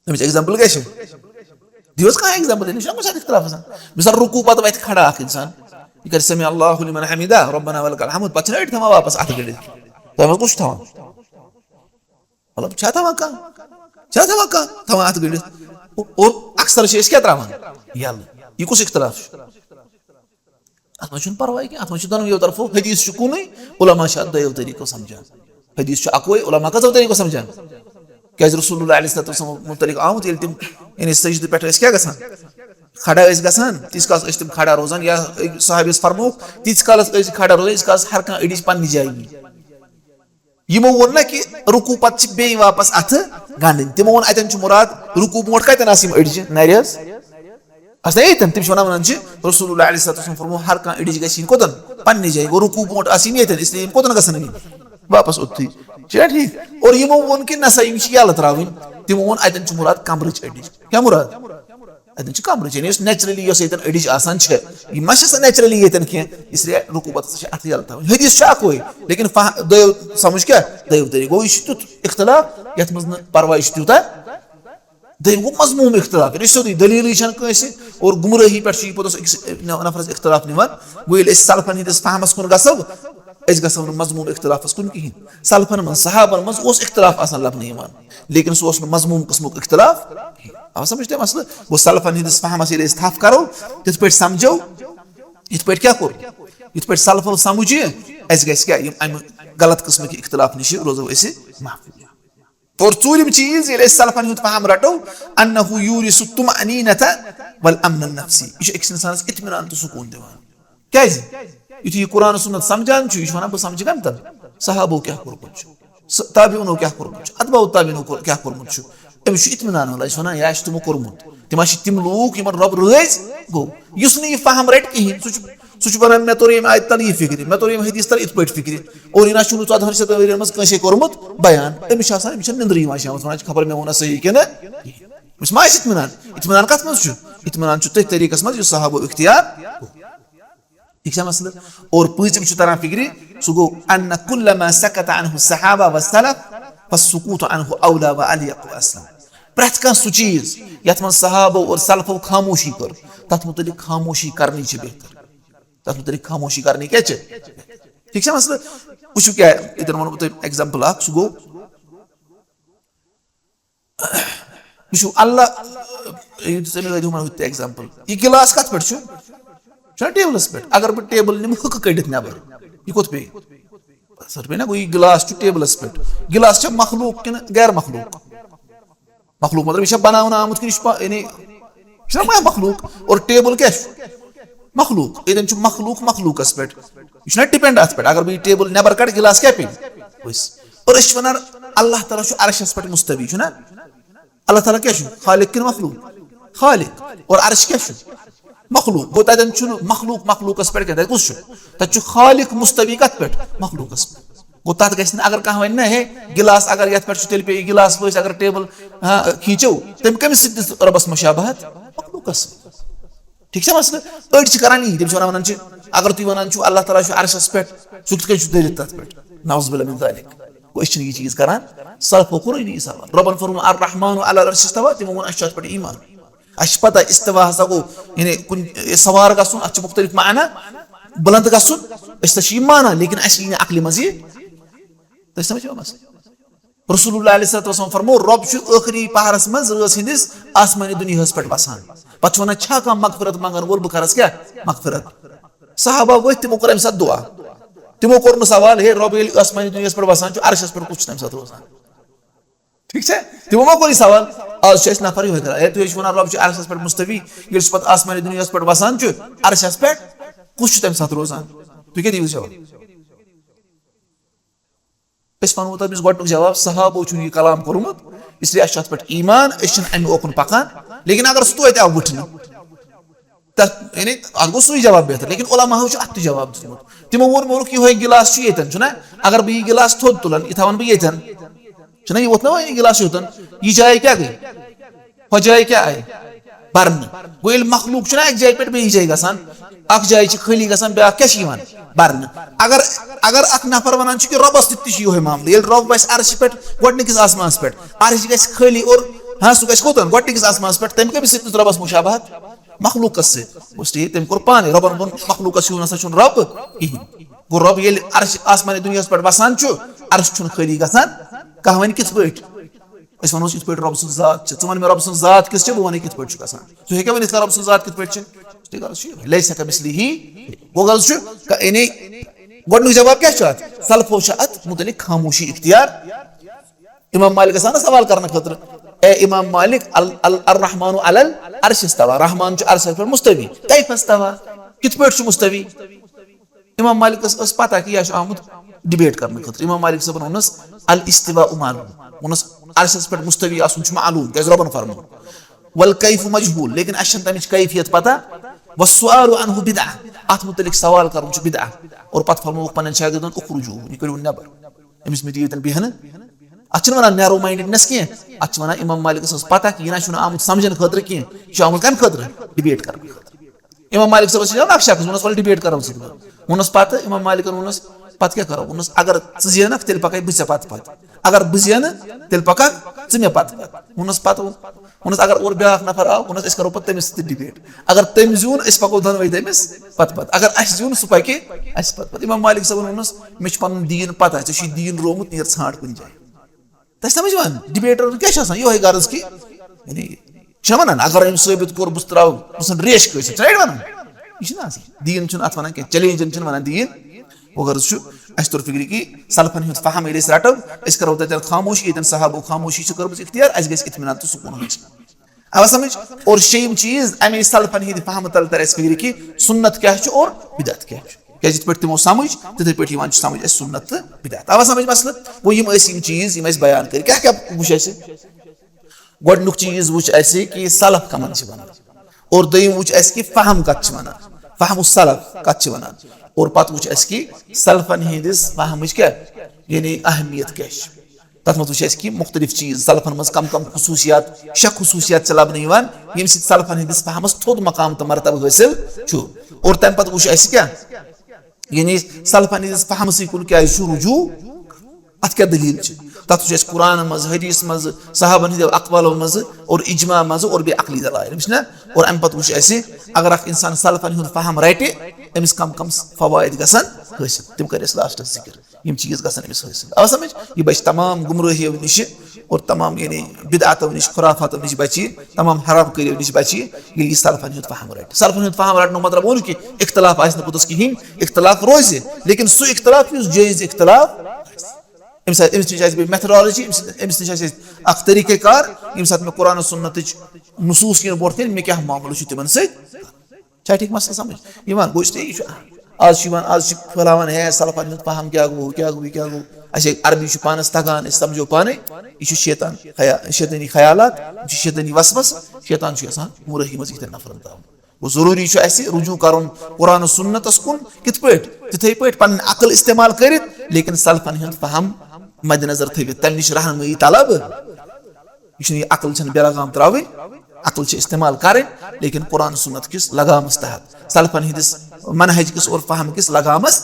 तमिच एग्जाम्पल क्या दिवस कहाँ एग्जाम्पल इख्तिलाफ मिसाल रुकू पत वत खड़ा इंसान यह कर समी अल्लाहु लिमन हमिदा रब्बना वलकल हम्द पत अड़ थमा वापस अथ गड़ित तम कुछ थवान मतलब थवान अथ गड़ित और अक्सर क्या त्रावान यल यह कुछ इख्तिलाफ अत मज परवाह कह अत मज दोनों तरफो हदीस कुन उलमा दो तरीको समझान हदीस अकोई उलमा कजो तरीको समझान क्या रसूलुल्लाह अलैहि वसल्लम मुतलिक आमुत ये तिम यानी सजद पे क्या गसान खड़ा गसान तीस काल तिम खड़ा रोजान या साहब फरमो तीस काल खड़ा रोजान इस काल हर कह अड़िज पन्नी जाएगी यमो वो ना कि रुकू पत बे वापस अथ गांडन तिमो वो अतन मुराद रुकू मोट कतन अड़िज नरियस अस तम तिम वन रसूलुल्लाह अलैहि वसल्लम फरमो हर कह अड़िज गन कोतन पन्नी जाए गो रुकू मोट ये इसलिए कोतन गसन वापस उठी ठीक और यमो वो कि नसा यल त्रावन तिमो वो अतन मुराद कमरच अड़िज क्या मुराद अतन कमरच यानी नेचुरली अड़िज मा नेचुरली ये कह इसलिए रुकूबत अथ यल त्रावन हदीस अकोई लेकिन दो समझ क्या दो तरीक गो यह तुत इख्तिलाफ ये मज परवाह तूता दम गो मजमूम इख्तिलाफ सोदी दलील और गुमराही पे नफरस इख्तिलाफ निवान गो ये सलफन हिंदिस फहमस कुन गसो गो मजमूम इख्तिलाफस कुन कहें सलफन मज सहाबन मज इख्तिलाफ लबन लेकिन सह मजमूम किस्मुक इख्तिलाफ समझते मसल गो सलफन हिंदिस फहमस थफ करो तिथ पे समझो इत पे क्या कोर इत पे सलफो समझ अस गम अम गलत किस्म के इख्तिलाफ नश रोजो महफूज। और चूरिम चीज ये सलफन हुंद फहम रटो अन्नहु यूरिसु तुमअनीनता वल अमन नफ्सी यह अकिस इंसानस इत्मीनान तो सुकून दिवान कैसे युथु यह कुरान सुन्नत समझान यह वन बह समझ कम तब सहाबो क्या कोरमुत ताबिउनो क्या कोरमुत अतबाउ ताबिउनो क्या कोरमुत अमिस इत्मीनान वाला यह वन यह तमो कोरमुत तिम तिम लूक यमन रब रज गो युस न यह फहम रट कहीं सह वन मे तोर यम आयत तल यह फिक्र मे तोर यम हदीस तल इत पे फिक्र और यह 1400 वर मज कंसे कोरमुत बयान अमिस निंद्र वन खबर मे वोना सही कि अमिस मा इत्मीनान इत्मीनान कत मज इत्मीनान तथ तरीकस मज सहाबो इख्तियार ठीक मसल। और पीछम तरह फिक्र सह गो अन्न कुल्लमा सकत अनहु सहाबा व सलफ फस्सुकूत अनहु औला व अलियक व असलम प्रथ कह सह चीज यथ मज सहाबो और सलफो खामोशी कर तथ मुतलिक खामोशी करनी बेहतर तथ मुतलिक खामोशी करनी क्या ठीक मसल। वो क्या इधर वो तुम एग्जाम्पल सह गो यह अल्लाह एग्जाम्पल यह गिलास कत पे टेबलस पे अगर बह टेबल निम हक कड़ित नबर यह कोत पे सर पे ना यह गिलास टेबलस पे गिलास मखलूक कि गैर मखलूक मखलूक मतलब यह बनावन आमुत कि मखलूक और टेबल क्या मखलूक ये मखलूक मखलूकस पे यह डिपेंड अत पे अगर बह टेबल नबर कड़ गिलास क्या पे और वन अल्लाह ताला अर्शस पे मुस्तवी ना अल्लाह ताला क्या खालिक कि मखलूक खालिक और अर्श क्या मखलूक गो तन मखलूक मखलूकस पे क्या कुछ तत खालिक मुस्तवी कत पे मखलूकस पे गो तथ ग अगर कह वन हे गिलास अगर ये पे तेल पे गिलास वस अगर टेबल खींचो तम कमिस रबस मुशाबहत मखलूकस ठीक मसल अड़ करान यी तम वन अगर तुम वन अल्लाह ताला अर्शस पे सह कत दरित तथ पे नौज़ुबिल्लाह मिन ज़ालिक गो यह चीज करान सलफो कोर सवाल रबन फरमो अर्रहमान अलल अर्श इस्तवा तिमो वोन अस पे ईमान अस पता इस्तवा हसा गो यानी कुन सवार गसुन अत मुख्तलिफ माना बुलंद गसुन अस माना लेकिन अस यी अक्ल मज तो समझ मस रसूलुल्लाह अलैहि वसल्लम फरमो रब आखिरी पहरस मज रस हिंदिस आसमानी दुनिया पे बसान पत वन छा कह मगफिरत मंगन वोल बह करस क्या मगफिरत सहाबा वो तिमो कोर अमि दुआ तिमो कोर सवाल हे रब ये आसमानी दुनिया पे बसान अर्शस पे कुछ तम रोजान ठीक है तिमो मा कोई सवाल आज नफर ये कर तुम वन रब अर्शस पे मुस्तवी ये पे आसमानी दुनिया पे बसान अर्शस पे कुछ तम रोजान तुम क्या दिव जवाब वो तमिस गोडनुक जवाब सहाबो यह कलाम कोरमुत इसलिए अस पे ईमान अमि ओकुन पकान लेकिन अगर सह तो वुठन यानी अत गो सही जवाब बेहतर लेकिन उलमाओ अत जवाब दितमुत तिमो वोन मोलक यह गिलास ये अगर बह यह गिलास थोद तुलन यह थवन बह ये यह वोत ना यह गिलास योतन यह जाए क्या गई वह जाए क्या आए बरन गो ये मखलूक एक जाए पे बे जाए गसान अख जाए खाली गसान ब्या क्या बरन अगर अगर अख नफर वन कि रबस तह मामल ये रब बस अर्श पे गोडनिकिस आसमानस पे अर्श ग खाली और हाँ सह गोतन गोडनिकिस आसमानस पे तम कमिस रबस मुशाबहत मखलूकस से तम कोर पाने रबन वो मखलूकस ना रब कहें गो रब ये अर्श आसमानी दुनिया पे बसान अर्श खाली गसान कह वन कित पे वनो इत पे रब सं जात च वन मे रब सं जात किस बह वन कित पे गसान स हे वन रब सं जात कित पे लैस कमिस्लिही गो गल यानी गोडनुक जवाब क्या सलफो अत मुतलिक खामोशी इख्तियार इमाम मालिक सवाल करने खतर ए इमाम मालिक अर्रहमान अलल अर्श इस्तवा रहमान अर्श पे मुस्तवी कैफ इस्तवा कित पे मुस्तवी इमाम मालिक पता कि यह आमुत डिबेट करने खतर इमाम मालिक सबन वनस अल इस्तिवा मालूम वनस अर्श पे मुस्तवी आसुन मालूम क्या रबन फरमो वल कैफ मजहूल लेकिन अस तमिच कैफियत पता वस्सुआलु अन्हु बिदअह अत मुतलिक सवाल कर बिदअह और पत फरमो पन्न शागिर्दन उखरुजू यह करू नबर अमिस मे दियो बेहन अत वन नैरो माइंडेडनेस कह अत वन इमाम मालिक पता कि यह आमुत समझन खतर कह यह आमुत कम खतर डिबेट कर इमाम मालिक सब अक्षाक वनस वाल डिबेट कर वनस पत इमाम मालिक वनस पत क्या करो वनस अगर जेनक तेल पक बह पत पत अगर बह जेन तेल पक मे पत वनस पत वनस अगर और ब्या नफर आव वनस करो पे तमिस डिबेट अगर तम जून पको दोनवे तमिस पत पत अगर अस जून सह पक पत इमाम मालिक सबन वनस मे पन दीन पता ऐ दीन रोमुत नीर ाट कुन जाए तह समझ वन डिबेटर क्या ये गर्ज कि यानी वन अगर अम साबित कोर बह त्रा रेश कैसे वन यह दीन अत वन कह चैलेंजन वन दीन वो गर्ज अस तोर फिक्र कि सलफन हूं फहम रटो करो तक खामोशी ये सहाबो खामोशी कर्म इख्तियार अस गई इत्मीनान तो सुकून अब समझ और शेम चीज अमे सलफन हंद फहम तल तर फिक्र कि सुन्नत क्या और बिदअत क्या क्या तमो समझ तिथे पे समझ सुन्नत तो बिदअत अब समझ मसल वो यम चीज बयान कर क्या क्या वो गोडनुक चीज वो कि सलफ कमन वन और दोम वो कि फहम कत वन फहम सलफ कत वन और पत वो कि सलफन हंदिस फहम क्या यानी अहमियत क्या तथ मज वो कि मुख्तलिफ चीज सलफन मज कम कम खसूसियात 6 खसूसियात लबन यम सलफन हंदिस फहमस थोद मकाम तो मरतब हासिल और तम पत वो क्या यानी सलफन हंदिस फहम कुन क्या रुजू अत क्या दलील तथ वो कुरान मज हदीस मज सहाबन हंद अकवाल मज और इजमा मज और बे अकली दलाइल और अम पत वो अगर इंसान सलफन हंद फहम रटे अमिस कम कम फवायद गसन हासिल तम कर लास्टस जिक्र यम चीज गसन अमिस हासिल अब समझ यह बच तमाम गुमराहियों निश और तमाम यानी बिदअतों निश खुराफातों निश बची तमाम हराम करियों निश बची ये सलफन हंद फहम रट सलफन हंद फहम रटनो मतलब वो कि इख्तलाफ आस पुतस कहीं इख्तलाफ रोज लेकिन सो इख्तलाफ जायज इख्तलाफ मेथडोलॉजी अमिस नश तरीक़े कार यम साथ मे कुरान सुन्नत नसूस किन बोट मे क्या मामलो तिमन सह ठीक मसल समझ यह गो आज फैलावान है सलफन हंद फहम क्या गो क्या गो क्या गो अस अरबी पानस तगान समझो पाने यह शैतान शैतानी ख्यालात शैतानी वसवस शैतान मुरही मज नफरन तावन वो जरूरी रुजू कर कुरान सुन्नतस कुन कित तिथे पे पन अकल इस्तेमाल कर लेकिन सलफन हंद फहम मद्देनजर थवित तम नश रहनमई तलब यह अकल बेलगाम त्राव अकल इस्तेमाल करें लेकिन कुरान सुन्नत किस लगामस तहत सलफन हंदिस मनहज किस और फहम किस लगामस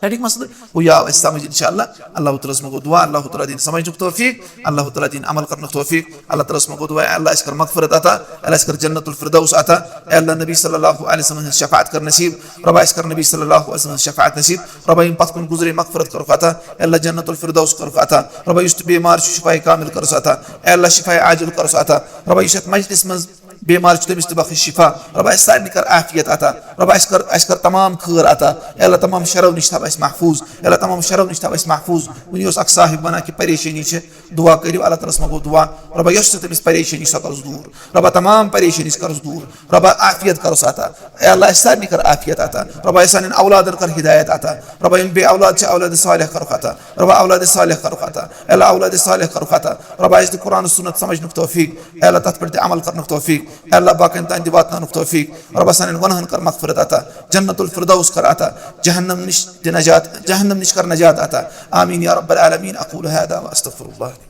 ठीक मसल वो समझ इंशाअल्लाह अल्लाह तआला मगो दुआ अल्लाह तआला दिन समझ तौफीक अल्लाह तआला दिन अमल करने तौफीक अल्लाह तआला मगो दुआ अल्लाह इसकर मगफरत अता अल्लाह इसकर जन्नतुल फिरदौस अता अल्लाह नबी सल्लल्लाहु अलैहि वसल्लम शफाअत कर नसीब रबा इसकर नबी सल्लल्लाहु अलैहि वसल्लम शफाअत नसीब रबा इन पतकुन गुजरे मगफरत कर अता अल्लाह जन्नतुल फिरदौस कर अता रबा युस्त बीमार शिफाए कामिल कर अता अल्लाह शिफाए आजिल कर अता रबा इशत मजलिस मज बीमार तमिस तबख शिफा रबा सारे कर आफियत अता रबा कर तमाम खैर अता अल्लाह तमाम शरव निश थव महफूज अल्लाह तमाम शरव निश थव महफूज वन अख साहिब वन कि परेशानी दुआ करो अल्लाह तआला मगो दुआ रबा यस तमिस परेशानी सह कर दूर रबा तमाम परेशानी कर दूर रबा आफियत कर अता अल्लाह सारे कर आफियत अता रबा सान औलादन कर हिदायत अता रबा बे औलाद औलाद सालिह कर अता रबा औलाद सालिह कर अता अल्लाह औलाद सालिह कर अता रबा कुरान सुन्नत समझ तौफीक अल्लाह तथ पे अमल कर तौफीक अल्लाह बाकन तान वातन तौफीक रब सान गुनाहन कर मगफरत अता जन्नतुल फिरदौस कर अता जहन्नम निश कर नजात अता आमीन या रब्बल आलमीन अक़ूलु हादा व अस्तग़फिरुल्लाह।